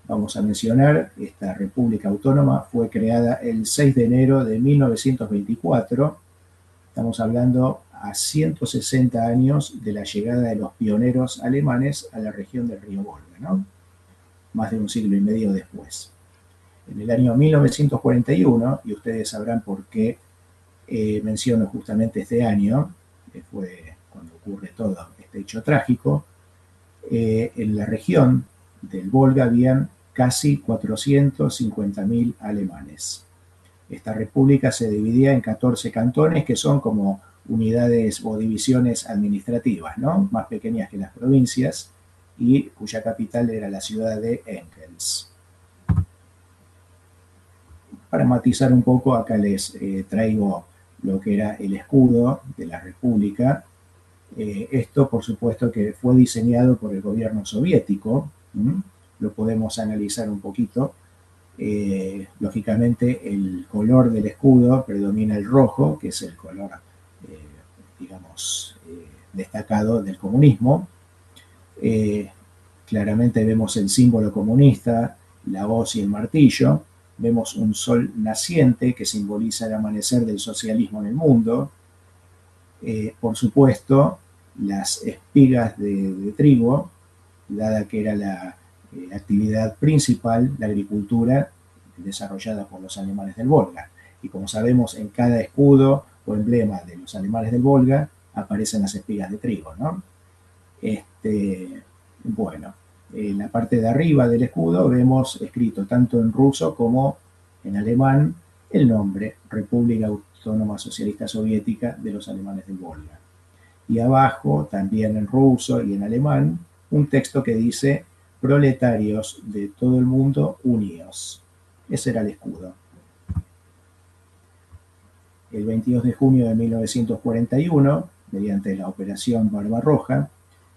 A: Vamos a mencionar, esta República Autónoma fue creada el 6 de enero de 1924. Estamos hablando a 160 años de la llegada de los pioneros alemanes a la región del río Volga, ¿no? Más de un siglo y medio después. En el año 1941, y ustedes sabrán por qué menciono justamente este año, que fue cuando ocurre todo este hecho trágico, en la región del Volga habían casi 450.000 alemanes. Esta república se dividía en 14 cantones que son como unidades o divisiones administrativas, ¿no? Más pequeñas que las provincias y cuya capital era la ciudad de Engels. Para matizar un poco, acá les traigo lo que era el escudo de la república. Esto, por supuesto, que fue diseñado por el gobierno soviético. Lo podemos analizar un poquito. Lógicamente, el color del escudo predomina el rojo, que es el color, digamos, destacado del comunismo. Claramente vemos el símbolo comunista, la hoz y el martillo. Vemos un sol naciente que simboliza el amanecer del socialismo en el mundo. Por supuesto, las espigas de trigo, dada que era la actividad principal, la agricultura desarrollada por los alemanes del Volga. Y como sabemos, en cada escudo o emblema de los alemanes del Volga aparecen las espigas de trigo, ¿no? Bueno, en la parte de arriba del escudo vemos escrito tanto en ruso como en alemán el nombre República Autónoma Socialista Soviética de los alemanes del Volga. Y abajo, también en ruso y en alemán, un texto que dice proletarios de todo el mundo, unidos. Ese era el escudo. El 22 de junio de 1941, mediante la Operación Barbarroja,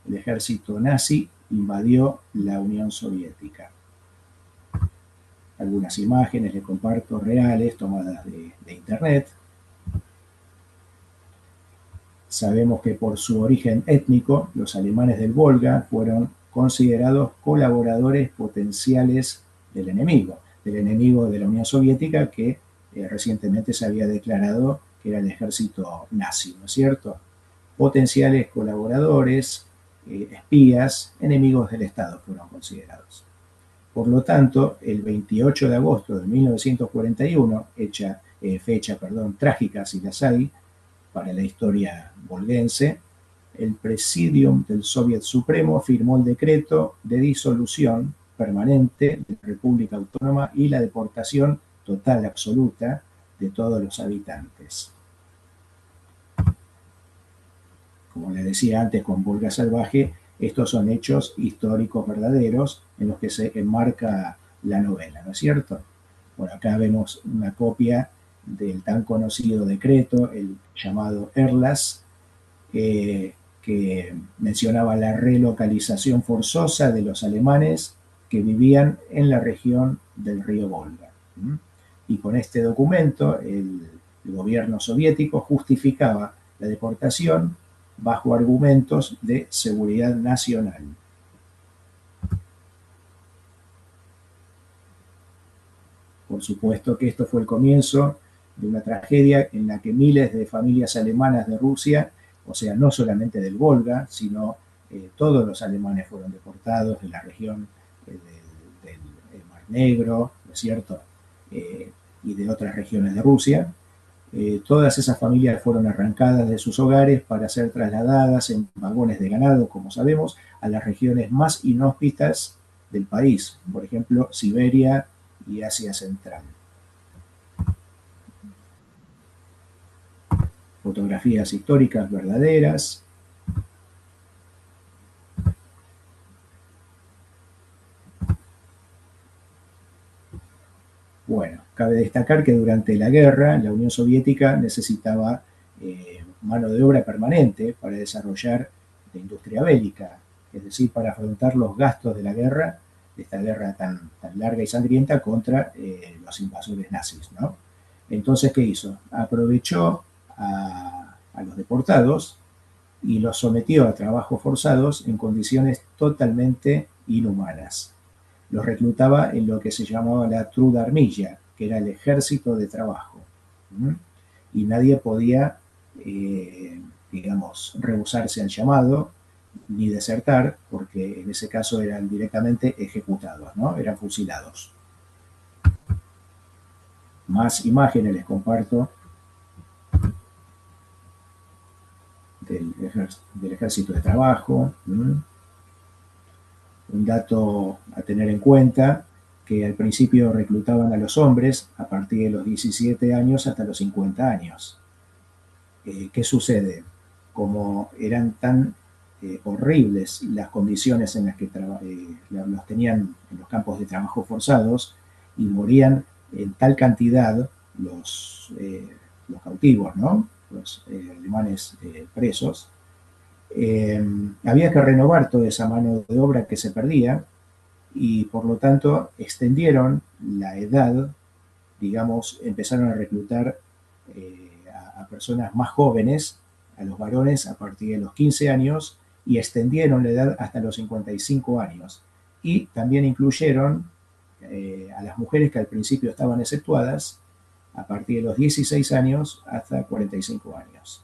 A: el ejército nazi invadió la Unión Soviética. Algunas imágenes les comparto reales, tomadas de internet. Sabemos que por su origen étnico, los alemanes del Volga fueron considerados colaboradores potenciales del enemigo de la Unión Soviética, que recientemente se había declarado que era el ejército nazi, ¿no es cierto? Potenciales colaboradores, espías, enemigos del Estado fueron considerados. Por lo tanto, el 28 de agosto de 1941, fecha trágica si las hay, para la historia volguense, el Presidium del Soviet Supremo firmó el decreto de disolución permanente de la República Autónoma y la deportación total absoluta de todos los habitantes. como les decía antes con Volga Salvaje, estos son hechos históricos verdaderos en los que se enmarca la novela, ¿no es cierto? Bueno, acá vemos una copia del tan conocido decreto, el llamado Erlass, que mencionaba la relocalización forzosa de los alemanes que vivían en la región del río Volga. Y con este documento, el gobierno soviético justificaba la deportación bajo argumentos de seguridad nacional. Por supuesto que esto fue el comienzo de una tragedia en la que miles de familias alemanas de Rusia, o sea, no solamente del Volga, sino todos los alemanes fueron deportados de la región del Mar Negro, ¿no es cierto? Y de otras regiones de Rusia. Todas esas familias fueron arrancadas de sus hogares para ser trasladadas en vagones de ganado, como sabemos, a las regiones más inhóspitas del país, por ejemplo, Siberia y Asia Central. Fotografías históricas verdaderas. Bueno, cabe destacar que durante la guerra la Unión Soviética necesitaba mano de obra permanente para desarrollar la industria bélica, es decir, para afrontar los gastos de la guerra, de esta guerra tan larga y sangrienta contra los invasores nazis, ¿no? Entonces, ¿qué hizo? Aprovechó a los deportados y los sometió a trabajos forzados en condiciones totalmente inhumanas. Los reclutaba en lo que se llamaba la Trudarmilla, que era el ejército de trabajo. Y nadie podía, digamos, rehusarse al llamado ni desertar, porque en ese caso eran directamente ejecutados, ¿no? Eran fusilados. Más imágenes les comparto del ejército de trabajo. Un dato a tener en cuenta, que al principio reclutaban a los hombres a partir de los 17 años hasta los 50 años. ¿Qué sucede? Como eran tan horribles las condiciones en las que los tenían en los campos de trabajo forzados y morían en tal cantidad los cautivos, ¿no? Los alemanes presos, había que renovar toda esa mano de obra que se perdía y por lo tanto extendieron la edad, digamos, empezaron a reclutar a personas más jóvenes, a los varones a partir de los 15 años y extendieron la edad hasta los 55 años. Y también incluyeron a las mujeres que al principio estaban exceptuadas a partir de los 16 años hasta 45 años.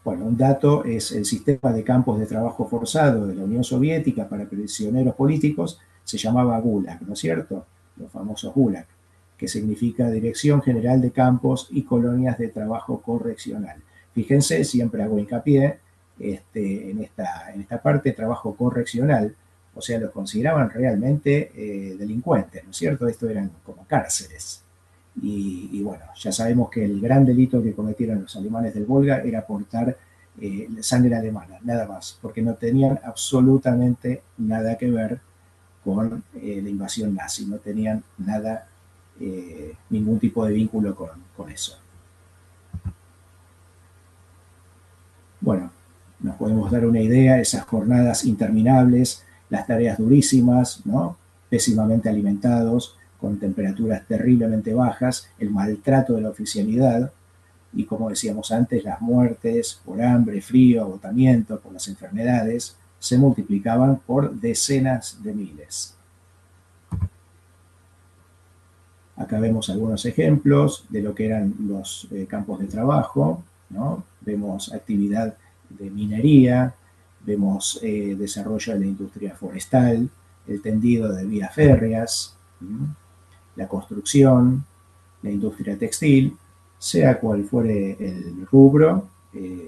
A: Bueno, un dato es el sistema de campos de trabajo forzado de la Unión Soviética para prisioneros políticos, se llamaba Gulag, ¿no es cierto? Los famosos Gulag, que significa Dirección General de Campos y Colonias de Trabajo Correccional. Fíjense, siempre hago hincapié en esta parte, trabajo correccional, o sea, los consideraban realmente delincuentes, ¿no es cierto? Esto eran como cárceles. Y bueno, ya sabemos que el gran delito que cometieron los alemanes del Volga era portar sangre alemana, nada más, porque no tenían absolutamente nada que ver con la invasión nazi, no tenían nada, ningún tipo de vínculo con eso. Bueno, nos podemos dar una idea, esas jornadas interminables, las tareas durísimas, ¿no? Pésimamente alimentados, con temperaturas terriblemente bajas, el maltrato de la oficialidad y, como decíamos antes, las muertes por hambre, frío, agotamiento, por las enfermedades, se multiplicaban por decenas de miles. Acá vemos algunos ejemplos de lo que eran los campos de trabajo, ¿no? Vemos actividad de minería, vemos desarrollo de la industria forestal, el tendido de vías férreas, la construcción, la industria textil, sea cual fuere el rubro,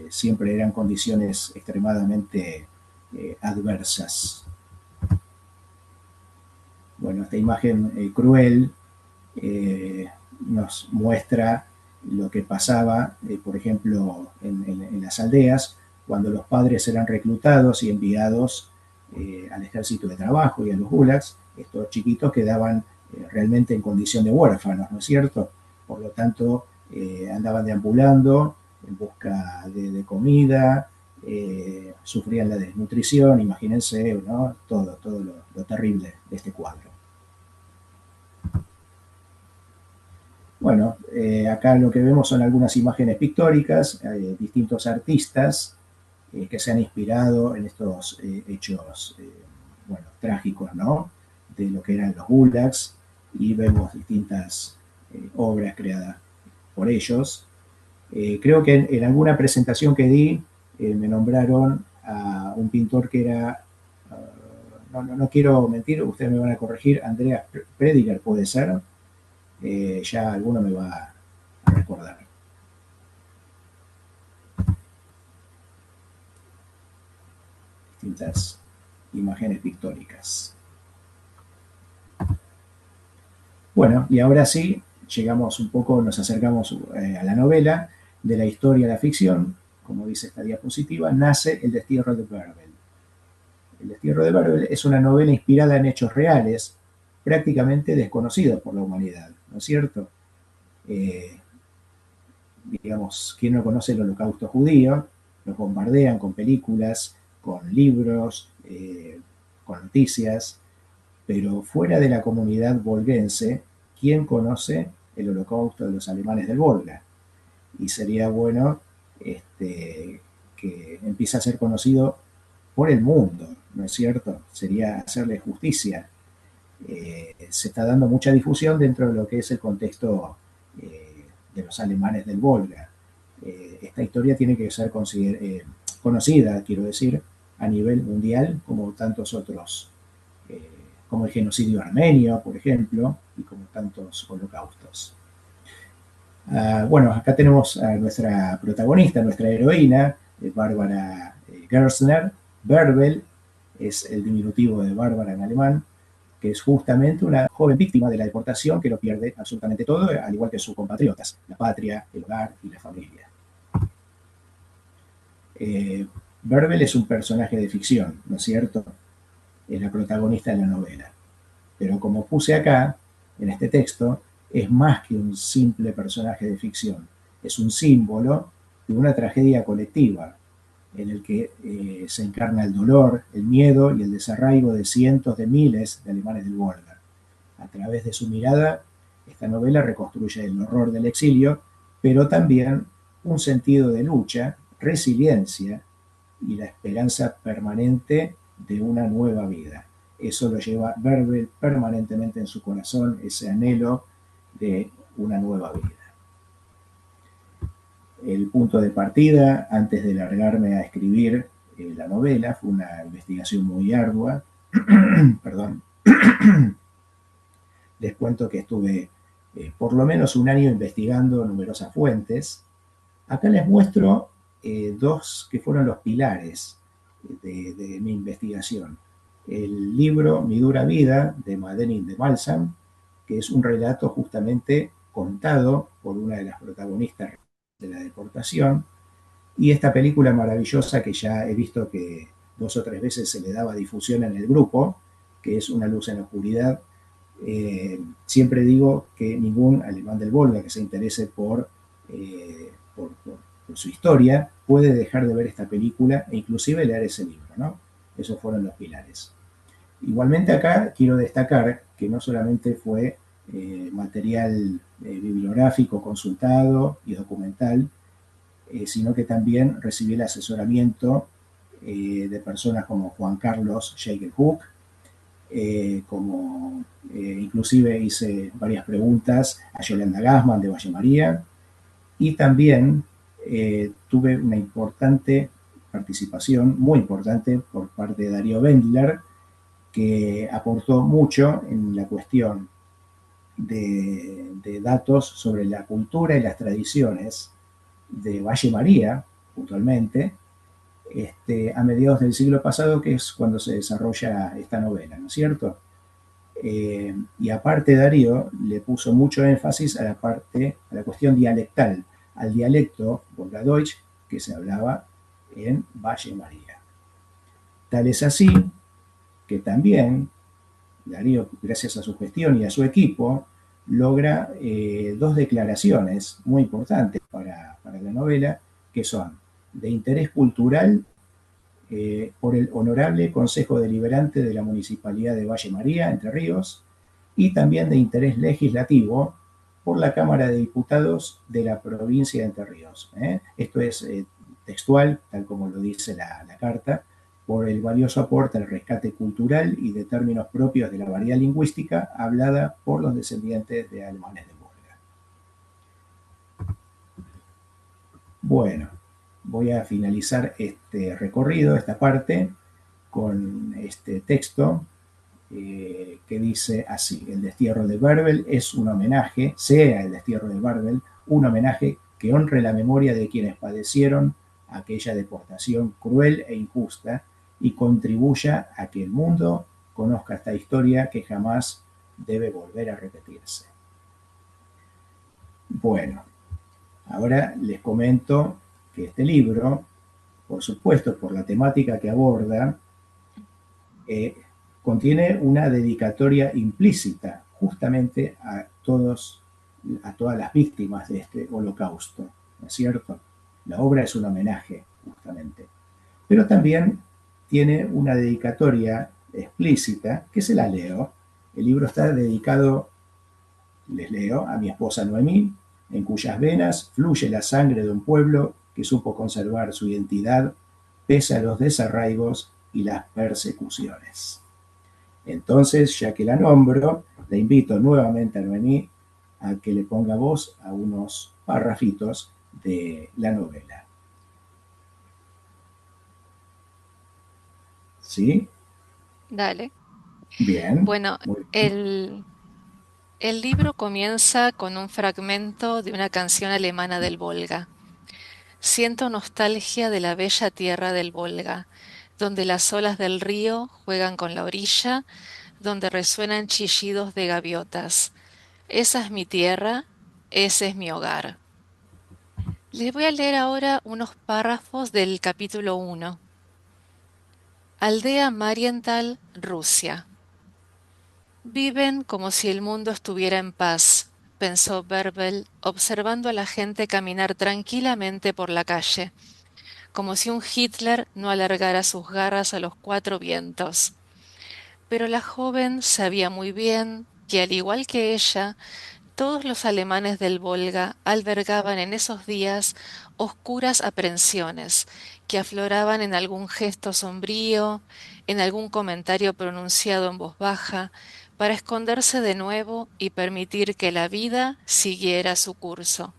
A: siempre eran condiciones extremadamente adversas. Bueno, esta imagen cruel nos muestra lo que pasaba, por ejemplo, en las aldeas, cuando los padres eran reclutados y enviados al ejército de trabajo y a los gulags, estos chiquitos quedaban realmente en condición de huérfanos, ¿no es cierto? Por lo tanto, andaban deambulando en busca de comida, sufrían la desnutrición, imagínense, ¿no? Todo lo terrible de este cuadro. Bueno, acá lo que vemos son algunas imágenes pictóricas, distintos artistas que se han inspirado en estos hechos, bueno, trágicos, ¿no? De lo que eran los gulags, y vemos distintas obras creadas por ellos. Creo que en alguna presentación que di me nombraron a un pintor que era, no quiero mentir, ustedes me van a corregir, Andreas Prediger, puede ser. Ya alguno me va a recordar. Distintas imágenes pictóricas. Bueno, y ahora sí, llegamos un poco, nos acercamos a la novela, de la historia a la ficción. Como dice esta diapositiva, nace El destierro de Verbel. El destierro de Verbel es una novela inspirada en hechos reales, prácticamente desconocidos por la humanidad, ¿no es cierto? Digamos, ¿quién no conoce el Holocausto judío? Los bombardean con películas, con libros, con noticias, pero fuera de la comunidad volguense, ¿quién conoce el Holocausto de los alemanes del Volga? Y sería bueno que empiece a ser conocido por el mundo, ¿no es cierto? Sería hacerle justicia. Se está dando mucha difusión dentro de lo que es el contexto de los alemanes del Volga. Esta historia tiene que ser conocida, quiero decir, a nivel mundial, como tantos otros, como el genocidio armenio, por ejemplo, y como tantos holocaustos. Bueno, acá tenemos a nuestra protagonista, nuestra heroína, Bárbara Gerstner. Verbel es el diminutivo de Bárbara en alemán, que es justamente una joven víctima de la deportación que lo pierde absolutamente todo, al igual que sus compatriotas, la patria, el hogar y la familia. Verbel es un personaje de ficción, ¿no es cierto? Es la protagonista de la novela. Pero como puse acá, en este texto, es más que un simple personaje de ficción. Es un símbolo de una tragedia colectiva en el que se encarna el dolor, el miedo y el desarraigo de cientos de miles de alemanes del Volga. A través de su mirada, esta novela reconstruye el horror del exilio, pero también un sentido de lucha, resiliencia y la esperanza permanente de una nueva vida. Eso lo lleva Verbel permanentemente en su corazón, ese anhelo de una nueva vida. El punto de partida, antes de largarme a escribir la novela, fue una investigación muy ardua. Perdón. Les cuento que estuve por lo menos un año investigando numerosas fuentes. Acá les muestro dos que fueron los pilares de mi investigación. El libro Mi dura vida, de Madeleine de Malsam, que es un relato justamente contado por una de las protagonistas de la deportación, y esta película maravillosa que ya he visto que 2 o 3 veces se le daba difusión en el grupo, que es Una luz en la oscuridad. Siempre digo que ningún alemán del Volga que se interese por su historia puede dejar de ver esta película e inclusive leer ese libro, ¿no? Esos fueron los pilares. Igualmente acá quiero destacar que no solamente fue material bibliográfico consultado y documental, sino que también recibí el asesoramiento de personas como Juan Carlos Scheigelhook, inclusive hice varias preguntas a Yolanda Gassman de Valle María, y también tuve una importante participación, muy importante, por parte de Darío Wendler, que aportó mucho en la cuestión de datos sobre la cultura y las tradiciones de Valle María, puntualmente, a mediados del siglo pasado, que es cuando se desarrolla esta novela, ¿no es cierto? Y aparte Darío le puso mucho énfasis a la cuestión dialectal, al dialecto Volga-Deutsch que se hablaba en Valle María. Tal es así que también Darío, gracias a su gestión y a su equipo, logra dos declaraciones muy importantes para la novela, que son de interés cultural por el Honorable Consejo Deliberante de la Municipalidad de Valle María, Entre Ríos, y también de interés legislativo por la Cámara de Diputados de la provincia de Entre Ríos. Esto es textual, tal como lo dice la carta, por el valioso aporte al rescate cultural y de términos propios de la variedad lingüística hablada por los descendientes de alemanes de Volga. Bueno, voy a finalizar este recorrido, esta parte, con este texto que dice así: el destierro de Verbel es un homenaje, sea el destierro de Verbel un homenaje que honre la memoria de quienes padecieron aquella deportación cruel e injusta y contribuya a que el mundo conozca esta historia que jamás debe volver a repetirse. Bueno, ahora les comento que este libro, por supuesto, por la temática que aborda, contiene una dedicatoria implícita justamente a todas las víctimas de este holocausto, ¿no es cierto? La obra es un homenaje, justamente. Pero también tiene una dedicatoria explícita, que se la leo. El libro está dedicado, les leo, a mi esposa Noemí, en cuyas venas fluye la sangre de un pueblo que supo conservar su identidad pese a los desarraigos y las persecuciones. Entonces, ya que la nombro, le invito nuevamente a Noemí a que le ponga voz a unos párrafitos de la novela. ¿Sí?
E: Dale.
A: Bien.
E: Bueno,
A: Muy bien.
E: el libro comienza con un fragmento de una canción alemana del Volga. Siento nostalgia de la bella tierra del Volga, donde las olas del río juegan con la orilla, donde resuenan chillidos de gaviotas. Esa es mi tierra, ese es mi hogar. Les voy a leer ahora unos párrafos del capítulo 1. Aldea Marienthal, Rusia. Viven como si el mundo estuviera en paz, pensó Verbel, observando a la gente caminar tranquilamente por la calle, como si un Hitler no alargara sus garras a los cuatro vientos. Pero la joven sabía muy bien que, al igual que ella, todos los alemanes del Volga albergaban en esos días oscuras aprensiones que afloraban en algún gesto sombrío, en algún comentario pronunciado en voz baja, para esconderse de nuevo y permitir que la vida siguiera su curso.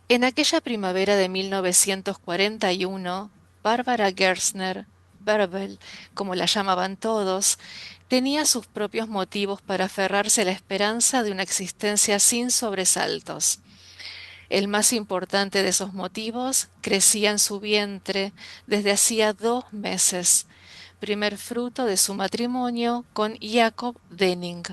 E: En aquella primavera de 1941, Bárbara Gerstner, Verbel, como la llamaban todos, tenía sus propios motivos para aferrarse a la esperanza de una existencia sin sobresaltos. El más importante de esos motivos crecía en su vientre desde hacía 2 meses, primer fruto de su matrimonio con Jakob Denning.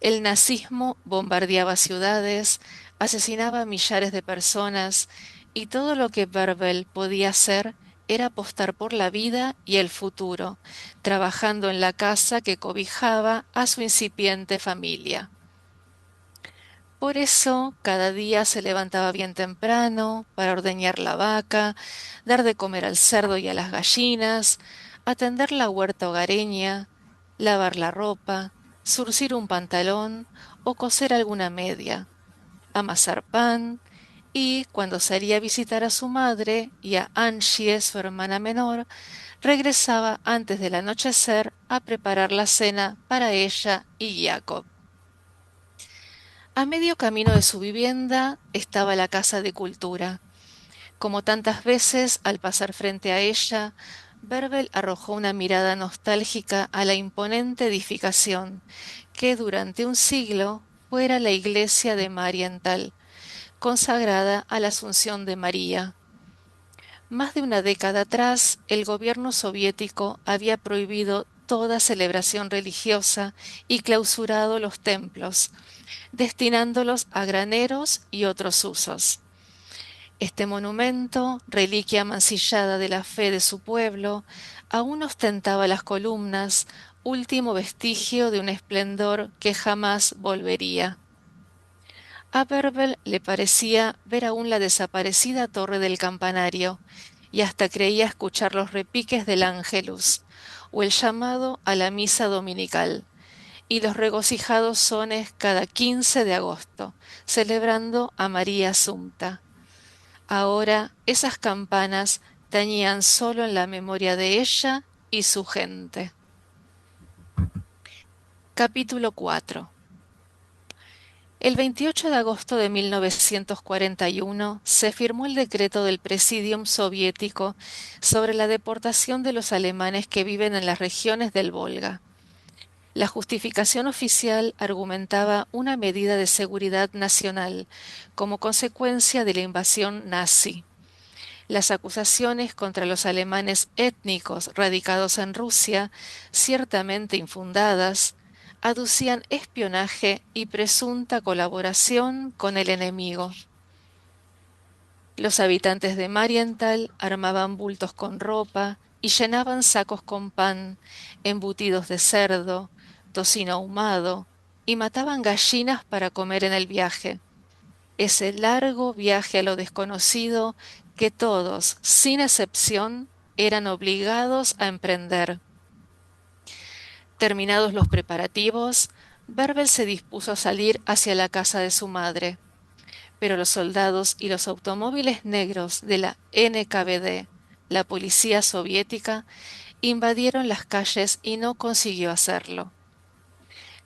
E: El nazismo bombardeaba ciudades, asesinaba a millares de personas, y todo lo que Verbel podía hacer era apostar por la vida y el futuro, trabajando en la casa que cobijaba a su incipiente familia. Por eso, cada día se levantaba bien temprano para ordeñar la vaca, dar de comer al cerdo y a las gallinas, atender la huerta hogareña, lavar la ropa, zurcir un pantalón o coser alguna media, amasar pan y, cuando salía a visitar a su madre y a Angie, su hermana menor, regresaba antes del anochecer a preparar la cena para ella y Jacob. A medio camino de su vivienda estaba la Casa de Cultura. Como tantas veces, al pasar frente a ella, Verbel arrojó una mirada nostálgica a la imponente edificación, que durante un siglo fuera la iglesia de Marienthal, consagrada a la Asunción de María. Más de una década atrás, el gobierno soviético había prohibido toda celebración religiosa y clausurado los templos, destinándolos a graneros y otros usos. Este monumento, reliquia mancillada de la fe de su pueblo, aún ostentaba las columnas, último vestigio de un esplendor que jamás volvería. A Verbel le parecía ver aún la desaparecida torre del campanario, y hasta creía escuchar los repiques del Ángelus, o el llamado a la misa dominical, y los regocijados sones cada 15 de agosto, celebrando a María Asunta. Ahora esas campanas tañían solo en la memoria de ella y su gente. Capítulo 4. El 28 de agosto de 1941 se firmó el decreto del Presidium soviético sobre la deportación de los alemanes que viven en las regiones del Volga. La justificación oficial argumentaba una medida de seguridad nacional como consecuencia de la invasión nazi. Las acusaciones contra los alemanes étnicos radicados en Rusia, ciertamente infundadas, aducían espionaje y presunta colaboración con el enemigo. Los habitantes de Marienthal armaban bultos con ropa y llenaban sacos con pan, embutidos de cerdo, tocino ahumado, y mataban gallinas para comer en el viaje. Ese largo viaje a lo desconocido que todos, sin excepción, eran obligados a emprender. Terminados los preparativos, Verbel se dispuso a salir hacia la casa de su madre, pero los soldados y los automóviles negros de la NKVD, la policía soviética, invadieron las calles y no consiguió hacerlo.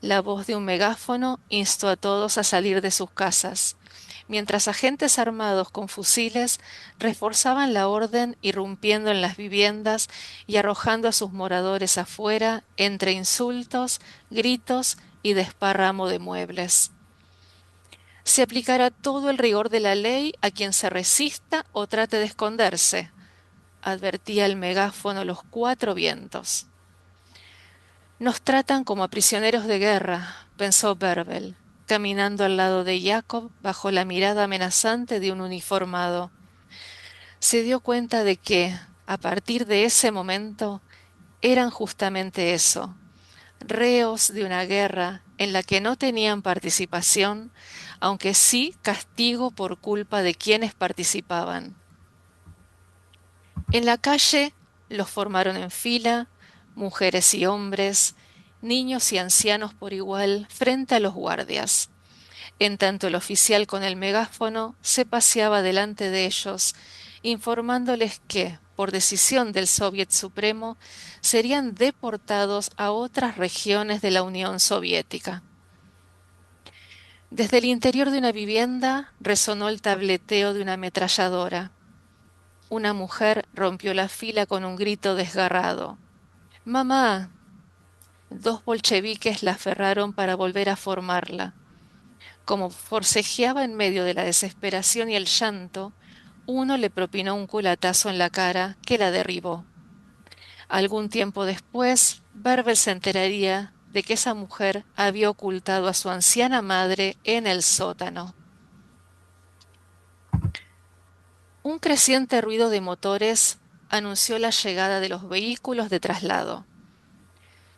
E: La voz de un megáfono instó a todos a salir de sus casas, mientras agentes armados con fusiles reforzaban la orden irrumpiendo en las viviendas y arrojando a sus moradores afuera entre insultos, gritos y desparramo de muebles. Se aplicará todo el rigor de la ley a quien se resista o trate de esconderse, advertía el megáfono los 4 vientos. Nos tratan como a prisioneros de guerra, pensó Verbel, caminando al lado de Jacob bajo la mirada amenazante de un uniformado. Se dio cuenta de que, a partir de ese momento, eran justamente eso, reos de una guerra en la que no tenían participación, aunque sí castigo por culpa de quienes participaban. En la calle los formaron en fila, mujeres y hombres, niños y ancianos por igual, frente a los guardias. En tanto el oficial con el megáfono se paseaba delante de ellos, informándoles que, por decisión del Soviet Supremo, serían deportados a otras regiones de la Unión Soviética. Desde el interior de una vivienda resonó el tableteo de una ametralladora. Una mujer rompió la fila con un grito desgarrado. ¡Mamá! 2 bolcheviques la aferraron para volver a formarla. Como forcejeaba en medio de la desesperación y el llanto, uno le propinó un culatazo en la cara que la derribó. Algún tiempo después, Verbel se enteraría de que esa mujer había ocultado a su anciana madre en el sótano. Un creciente ruido de motores anunció la llegada de los vehículos de traslado.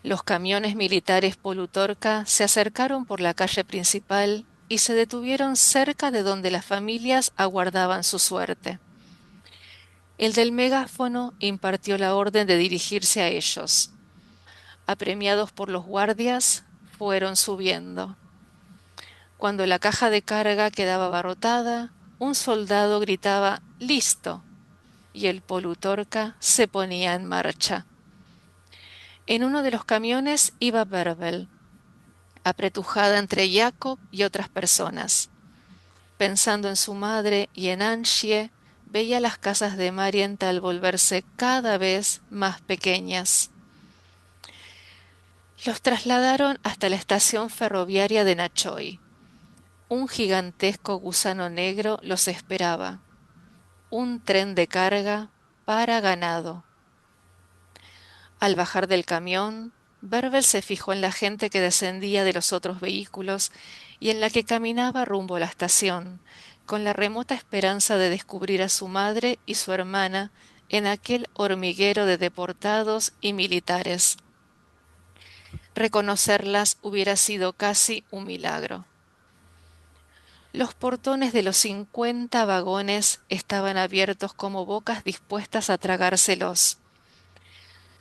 E: Los camiones militares Polutorka se acercaron por la calle principal y se detuvieron cerca de donde las familias aguardaban su suerte. El del megáfono impartió la orden de dirigirse a ellos. Apremiados por los guardias, fueron subiendo. Cuando la caja de carga quedaba abarrotada, un soldado gritaba «¡Listo!» y el Polutorka se ponía en marcha. En uno de los camiones iba Verbel, apretujada entre Jacob y otras personas. Pensando en su madre y en Angie, veía las casas de Marienthal volverse cada vez más pequeñas. Los trasladaron hasta la estación ferroviaria de Nachoy. Un gigantesco gusano negro los esperaba. Un tren de carga para ganado. Al bajar del camión, Verbel se fijó en la gente que descendía de los otros vehículos y en la que caminaba rumbo a la estación, con la remota esperanza de descubrir a su madre y su hermana en aquel hormiguero de deportados y militares. Reconocerlas hubiera sido casi un milagro. Los portones de los 50 vagones estaban abiertos como bocas dispuestas a tragárselos.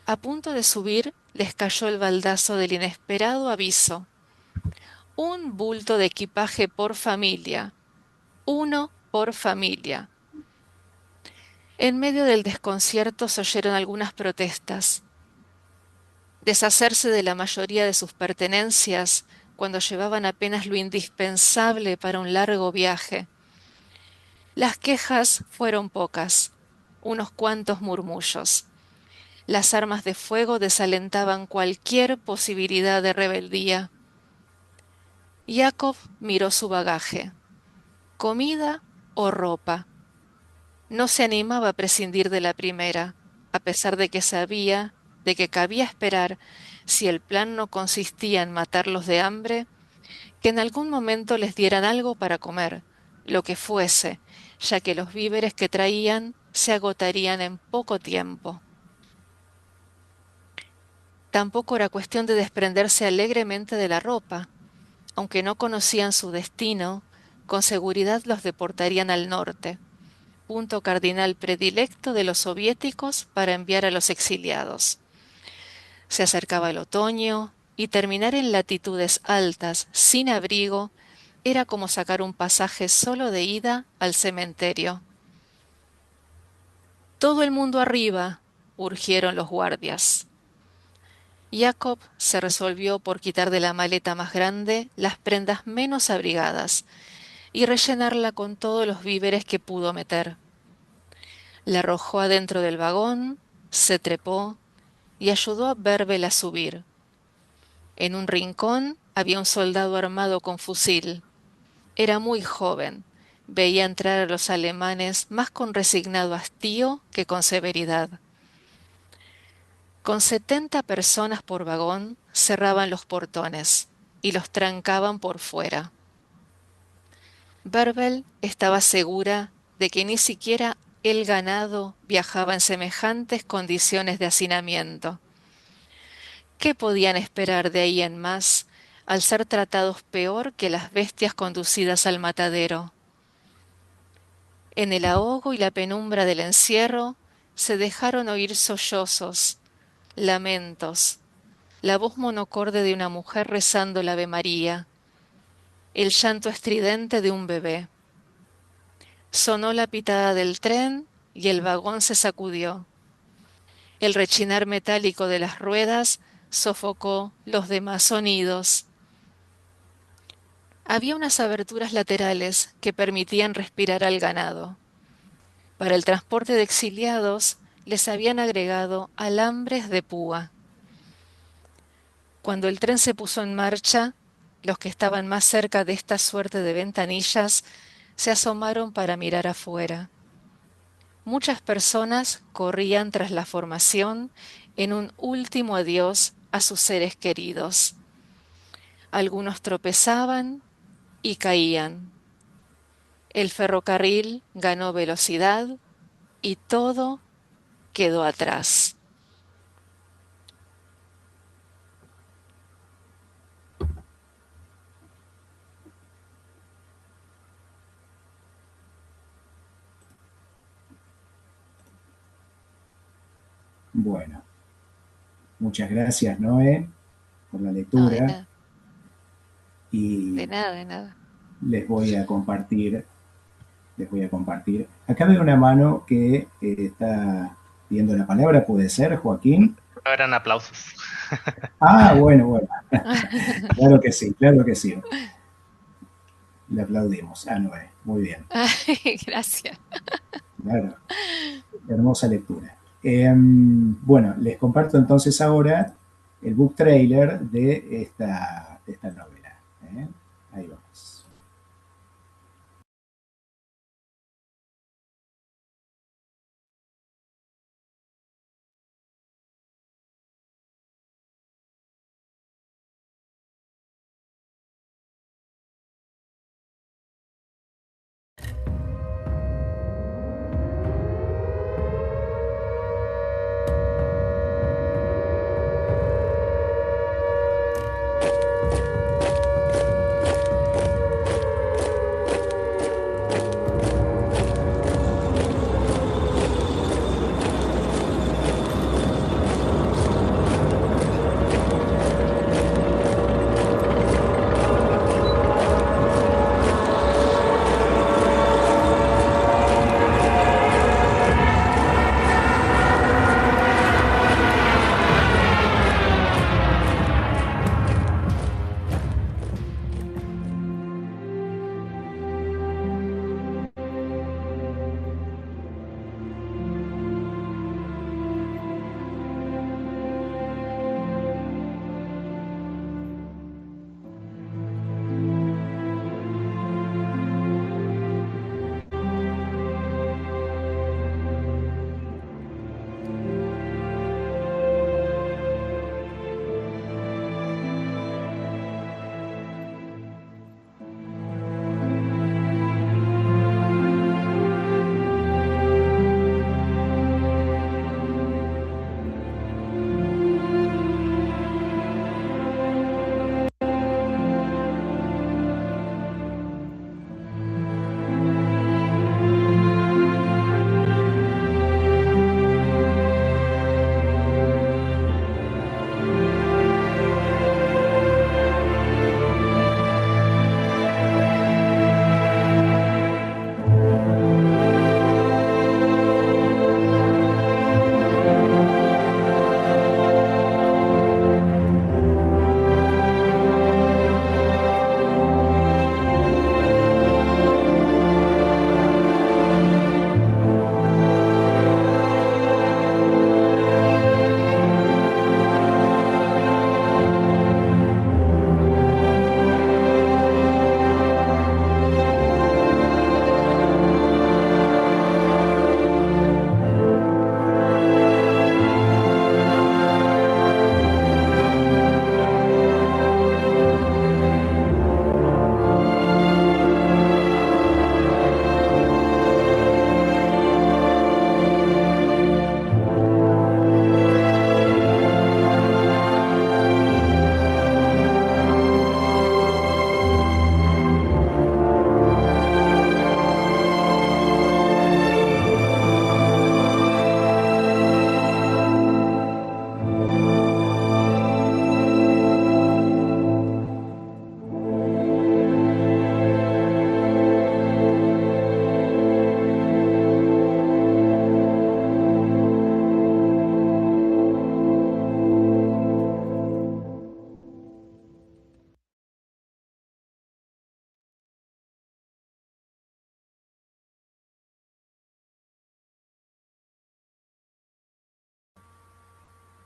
E: A punto de subir, les cayó el baldazo del inesperado aviso. Un bulto de equipaje por familia. Uno por familia. En medio del desconcierto se oyeron algunas protestas. Deshacerse de la mayoría de sus pertenencias cuando llevaban apenas lo indispensable para un largo viaje. Las quejas fueron pocas, unos cuantos murmullos. Las armas de fuego desalentaban cualquier posibilidad de rebeldía. Jacob miró su bagaje. ¿Comida o ropa? No se animaba a prescindir de la primera, a pesar de que sabía de que cabía esperar, si el plan no consistía en matarlos de hambre, que en algún momento les dieran algo para comer, lo que fuese, ya que los víveres que traían se agotarían en poco tiempo. Tampoco era cuestión de desprenderse alegremente de la ropa. Aunque no conocían su destino, con seguridad los deportarían al norte, punto cardinal predilecto de los soviéticos para enviar a los exiliados. Se acercaba el otoño y terminar en latitudes altas, sin abrigo, era como sacar un pasaje solo de ida al cementerio. Todo el mundo arriba, urgieron los guardias. Jacob se resolvió por quitar de la maleta más grande las prendas menos abrigadas y rellenarla con todos los víveres que pudo meter. La arrojó adentro del vagón, se trepó y ayudó a Verbel a subir. En un rincón había un soldado armado con fusil. Era muy joven. Veía entrar a los alemanes más con resignado hastío que con severidad. Con 70 personas por vagón cerraban los portones y los trancaban por fuera. Verbel estaba segura de que ni siquiera el ganado viajaba en semejantes condiciones de hacinamiento. ¿Qué podían esperar de ahí en más al ser tratados peor que las bestias conducidas al matadero? En el ahogo y la penumbra del encierro se dejaron oír sollozos, lamentos, la voz monocorde de una mujer rezando la Ave María, el llanto estridente de un bebé. Sonó la pitada del tren y el vagón se sacudió. El rechinar metálico de las ruedas sofocó los demás sonidos. Había unas aberturas laterales que permitían respirar al ganado. Para el transporte de exiliados les habían agregado alambres de púa. Cuando el tren se puso en marcha, los que estaban más cerca de esta suerte de ventanillas se asomaron para mirar afuera. Muchas personas corrían tras la formación en un último adiós a sus seres queridos. Algunos tropezaban y caían. El ferrocarril ganó velocidad y todo quedó atrás.
A: Bueno, muchas gracias, Noé, por la
E: No, de
A: lectura
E: nada, de
A: y
E: nada, de nada.
A: les voy a compartir, Acá veo una mano que está pidiendo la palabra, ¿puede ser, Joaquín?
G: Eran aplausos.
A: Ah, bueno, bueno. Claro que sí, claro que sí. Le aplaudimos a Noé. Muy bien.
E: Ay, gracias.
A: Claro. Hermosa lectura. Bueno, les comparto entonces ahora el book trailer de esta novela. ¿Eh? Ahí vamos.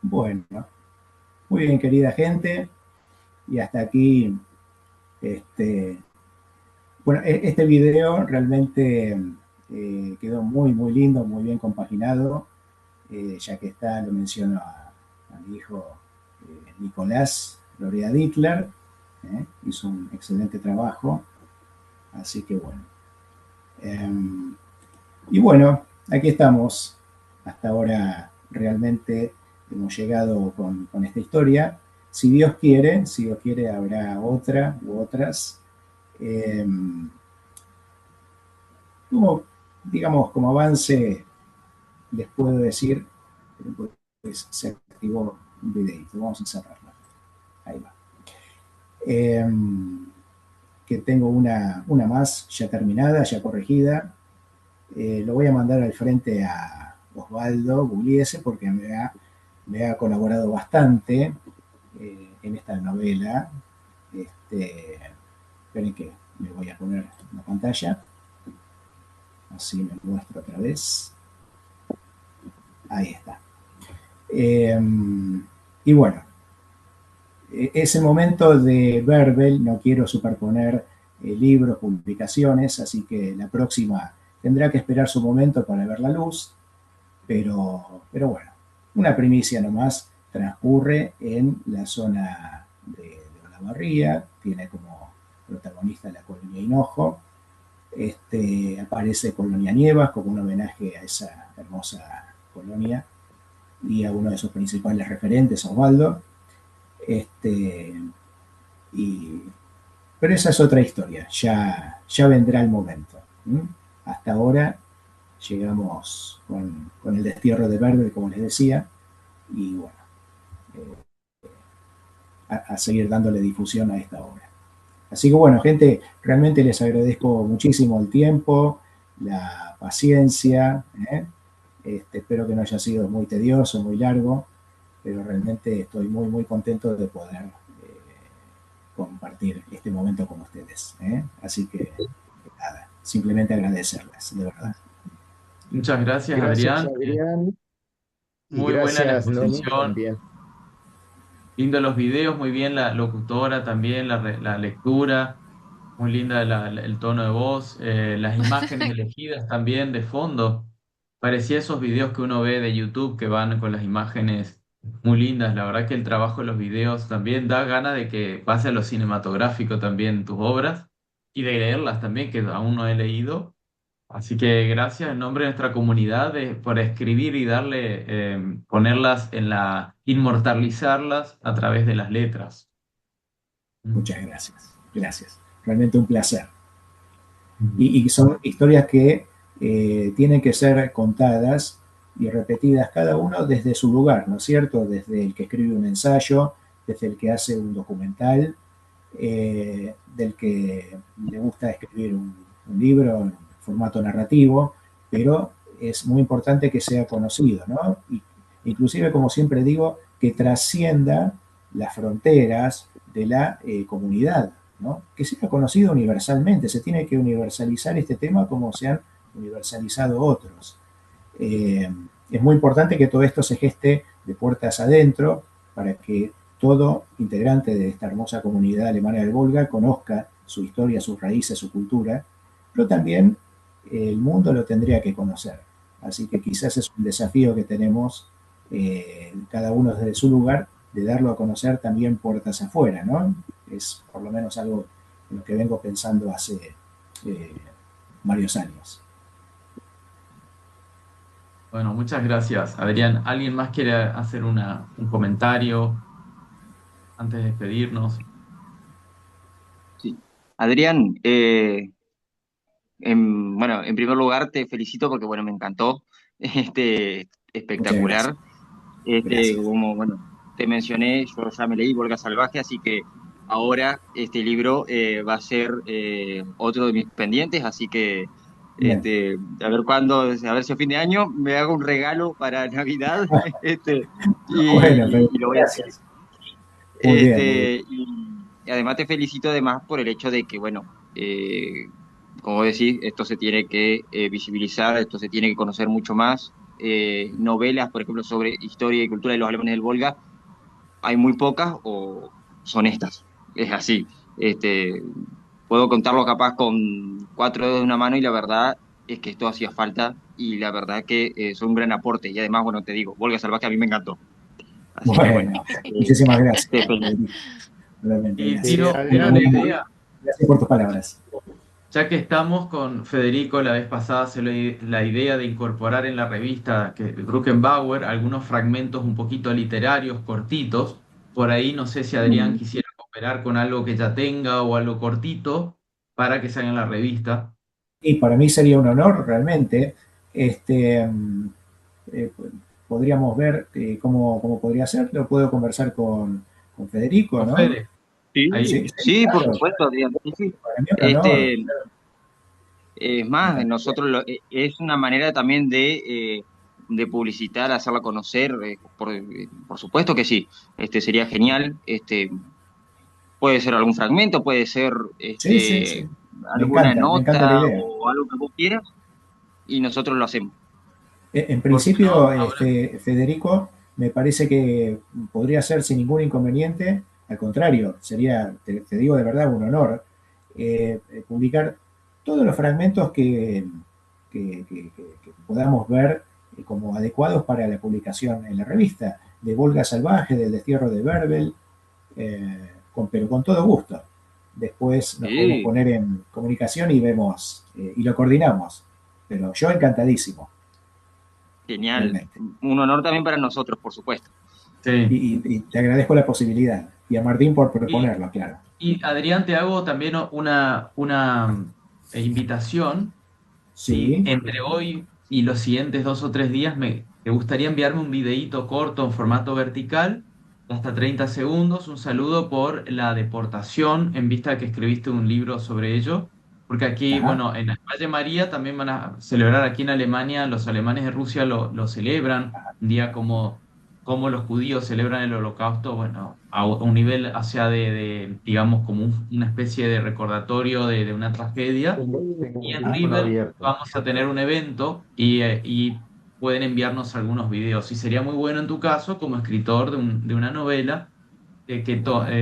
A: Bueno, muy bien, querida gente, y hasta aquí, este, bueno, este video realmente quedó muy, muy lindo, muy bien compaginado, ya que está, lo menciono a mi hijo Nicolás Lorea Dittler, hizo un excelente trabajo, así que bueno. Y bueno, aquí estamos. Hasta ahora realmente hemos llegado con esta historia. Si Dios quiere, habrá otra u otras. Eh, como, digamos, como avance, les puedo decir, pues se activó un videito. Vamos a cerrarlo. Ahí va. Eh, que tengo una más ya terminada, ya corregida. Lo voy a mandar al frente a Osvaldo Gugliese porque me ha colaborado bastante en esta novela. Esperen que me voy a poner en la pantalla, así me muestro otra vez. Ahí está. Eh, y bueno, ese momento de Verbel, no quiero superponer libros, publicaciones, así que la próxima tendrá que esperar su momento para ver la luz. Pero bueno, una primicia nomás transcurre en la zona de Olavarría, tiene como protagonista la colonia Hinojo, aparece Colonia Nievas como un homenaje a esa hermosa colonia y a uno de sus principales referentes, Osvaldo. Este, y, pero esa es otra historia, ya vendrá el momento. ¿Mm? Hasta ahora llegamos con el destierro de Verde, como les decía, y bueno, a seguir dándole difusión a esta obra. Así que bueno, gente, realmente les agradezco muchísimo el tiempo, la paciencia, ¿eh? Espero que no haya sido muy tedioso, muy largo, pero realmente estoy muy, muy contento de poder compartir este momento con ustedes. ¿Eh? Así que nada, simplemente agradecerles, de verdad.
B: Muchas gracias,
C: Gracias,
B: Adrián.
C: Adrián, y
B: Muy buena la
C: gracias, Nomi,
B: exposición.
C: también.
B: Lindo los videos, muy bien la locutora también, la lectura, muy linda el tono de voz, las imágenes elegidas también de fondo. Parecía esos videos que uno ve de YouTube que van con las imágenes muy lindas. La verdad que el trabajo de los videos también da ganas de que pase a lo cinematográfico también tus obras y de leerlas también, que aún no he leído. Así que gracias en nombre de nuestra comunidad por escribir y darle, ponerlas en inmortalizarlas a través de las letras.
A: Muchas gracias. Gracias. Realmente un placer.
B: Mm.
A: Y son historias que tienen que ser contadas y repetidas cada uno desde su lugar, ¿no es cierto? Desde el que escribe un ensayo, desde el que hace un documental, del que le gusta escribir un libro en formato narrativo, pero es muy importante que sea conocido, ¿no? Y, inclusive, como siempre digo, que trascienda las fronteras de la comunidad, ¿no? Que sea conocido universalmente, se tiene que universalizar este tema como se han universalizado otros. Eh, es muy importante que todo esto se geste de puertas adentro para que todo integrante de esta hermosa comunidad alemana del Volga conozca su historia, sus raíces, su cultura, pero también el mundo lo tendría que conocer. Así que quizás es un desafío que tenemos cada uno desde su lugar de darlo a conocer también puertas afuera, ¿no? Es por lo menos algo en lo que vengo pensando hace eh, varios años.
B: Bueno, muchas gracias, Adrián. ¿Alguien más quiere hacer un comentario antes de despedirnos?
G: Sí. Adrián, bueno, en primer lugar te felicito porque, bueno, me encantó,
A: Muchas gracias.
G: espectacular.
A: Gracias.
G: Como, bueno, te mencioné, yo ya me leí Volga Salvaje, así que ahora este libro va a ser otro de mis pendientes, así que,
A: Bien.
G: a ver cuándo, a ver si a fin de año me hago un regalo para Navidad,
A: Bueno, pero
G: y lo voy a hacer.
A: gracias. Muy bien, muy bien.
G: Y además te felicito además por el hecho de que, bueno, como decís, esto se tiene que visibilizar, esto se tiene que conocer mucho más. novelas, por ejemplo, sobre historia y cultura de los alemanes del Volga, hay muy pocas o son estas. Es así. Este, puedo contarlo capaz con cuatro dedos de una mano y la verdad es que esto hacía falta y la verdad que son un gran aporte. Y además, bueno, te digo, Volga Salvaje a mí me encantó. Así que bueno,
A: Bueno, muchísimas gracias,
G: feliz.
A: Federico. Realmente,
B: Y
A: gracias.
C: Sí,
B: tiro la
C: Adrián,
B: idea,
A: Gracias por tus palabras.
B: ya que estamos con Federico, la vez pasada se la idea de incorporar en la revista que Bruckenbauer algunos fragmentos un poquito literarios, cortitos. Por ahí no sé si Adrián quisiera cooperar con algo que ya tenga o algo cortito para que salga en la revista.
A: Y para mí sería un honor realmente. Este, mm, eh, Podríamos ver cómo podría ser. Lo puedo conversar con Federico,
B: Con
A: ¿no?
B: Fede,
G: Sí,
B: ahí.
A: Sí, sí,
G: sí, por
A: claro.
G: supuesto, Adrián. Sí, sí.
A: Para mí un honor.
G: Este, es
A: Me
G: más,
A: encantaría.
G: es una manera también de publicitar, hacerla conocer, por supuesto que sí, sería genial, puede ser algún fragmento, puede ser
A: Sí, sí, sí.
G: alguna
A: Me encanta la
G: nota
A: idea.
G: o algo que vos quieras y nosotros lo hacemos.
A: En
B: ¿Por qué no?
A: principio, Federico, me parece que podría ser sin ningún inconveniente. Al contrario, sería, te digo de verdad, un honor publicar todos los fragmentos que podamos ver como adecuados para la publicación en la revista, de Volga Salvaje, del destierro de Verbel, pero con todo gusto. Después nos podemos
G: Sí,
A: poner en comunicación y vemos y lo coordinamos. Pero yo encantadísimo,
G: genial.
A: realmente.
G: Un honor también para nosotros, por supuesto.
B: Sí.
A: Y te agradezco la posibilidad. Y a Martín por
B: Y,
A: proponerlo, claro.
B: y Adrián, te hago también una invitación. Si
A: Sí,
B: entre hoy y los siguientes 2 o 3 días te gustaría enviarme un videíto corto en formato vertical, de hasta 30 segundos, un saludo por la deportación, en vista de que escribiste un libro sobre ello, porque aquí,
A: ajá,
B: bueno, en el Valle María también van a celebrar aquí en Alemania, los alemanes de Rusia lo celebran, un día como los judíos celebran el Holocausto, bueno, a un nivel hacia digamos, como una especie de recordatorio de una tragedia. Y en
C: micrófono
B: River
C: abierto.
B: vamos a tener un evento y pueden enviarnos algunos videos. Y sería muy bueno en tu caso, como escritor de una novela que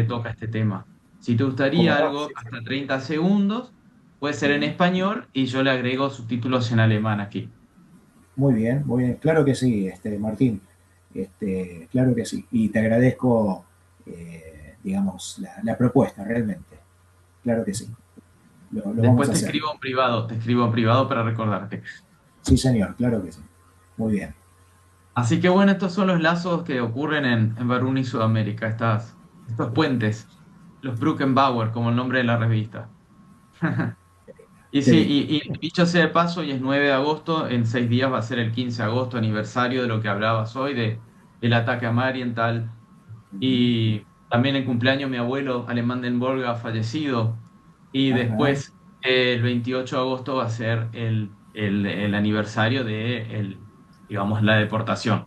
B: toca este tema. Si te
A: cómo
B: gustaría
A: no.
B: algo hasta 30 segundos, puede ser en español y yo le agrego subtítulos en alemán aquí.
A: Muy bien. Claro que sí, Martín. Claro que sí. Y te agradezco, digamos, la propuesta, realmente. Claro que sí. Lo vamos
B: Después
A: a hacer.
B: te escribo en privado para recordarte.
A: Sí, señor, claro que sí. Muy bien.
B: Así que bueno, estos son los lazos que ocurren en Baruni, Sudamérica, estos puentes, los Brückenbauer, como el nombre de la revista. Y
A: Qué
B: sí,
A: lindo.
B: y dicho sea de paso, hoy es 9 de agosto, en 6 días va a ser el 15 de agosto, aniversario de lo que hablabas hoy, del ataque a Marienthal. Y también el cumpleaños de mi abuelo alemán de Volga fallecido. Y
A: Ajá.
B: después, el 28 de agosto va a ser el aniversario digamos, la deportación.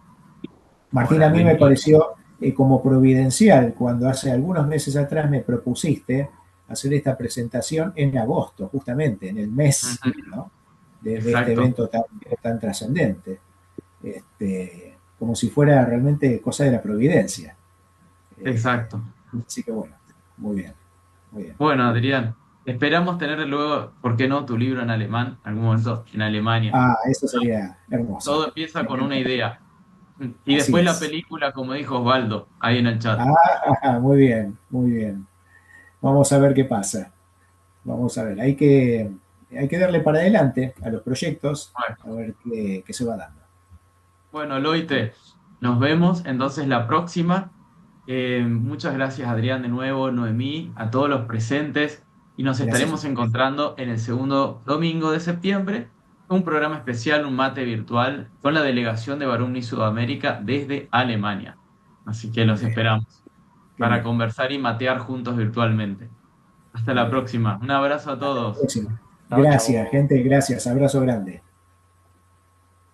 A: Martín,
B: Ahora,
A: a
B: el
A: mí me
B: 28.
A: pareció como providencial cuando hace algunos meses atrás me propusiste hacer esta presentación en agosto, justamente, en el mes,
B: Ujú.
A: ¿no? De este
B: Exacto,
A: evento tan trascendente. Como si fuera realmente cosa de la providencia. Eh,
B: exacto.
A: Así que bueno, muy bien, muy bien.
B: Bueno, Adrián, esperamos tener luego, ¿por qué no?, tu libro en alemán, algún momento en Alemania.
A: Ah, eso sería hermoso.
B: Todo empieza
A: Me
B: con una
A: encantaría.
B: idea. Y
A: Así
B: después la
A: es.
B: película, como dijo Osvaldo, ahí en el chat.
A: Ah, muy bien, muy bien. Vamos a ver qué pasa. Vamos a ver. Hay que darle para adelante a los proyectos,
B: Bueno,
A: a ver qué se va dando.
B: bueno, Loite, nos vemos entonces la próxima. Muchas gracias, Adrián, de nuevo, Noemí, a todos los presentes. Y nos
A: Gracias a
B: estaremos
A: ustedes.
B: encontrando en el segundo domingo de septiembre, un programa especial, un mate virtual, con la delegación de Barumni Sudamérica desde Alemania. Así que los
A: Muy bien,
B: esperamos
A: qué
B: para
A: bien.
B: conversar y matear juntos virtualmente. Hasta
A: Muy
B: la
A: bien.
B: próxima. Un abrazo a
A: Hasta la
B: todos.
A: próxima.
C: Chao,
A: Gracias,
C: chao.
A: gente, gracias. Abrazo grande.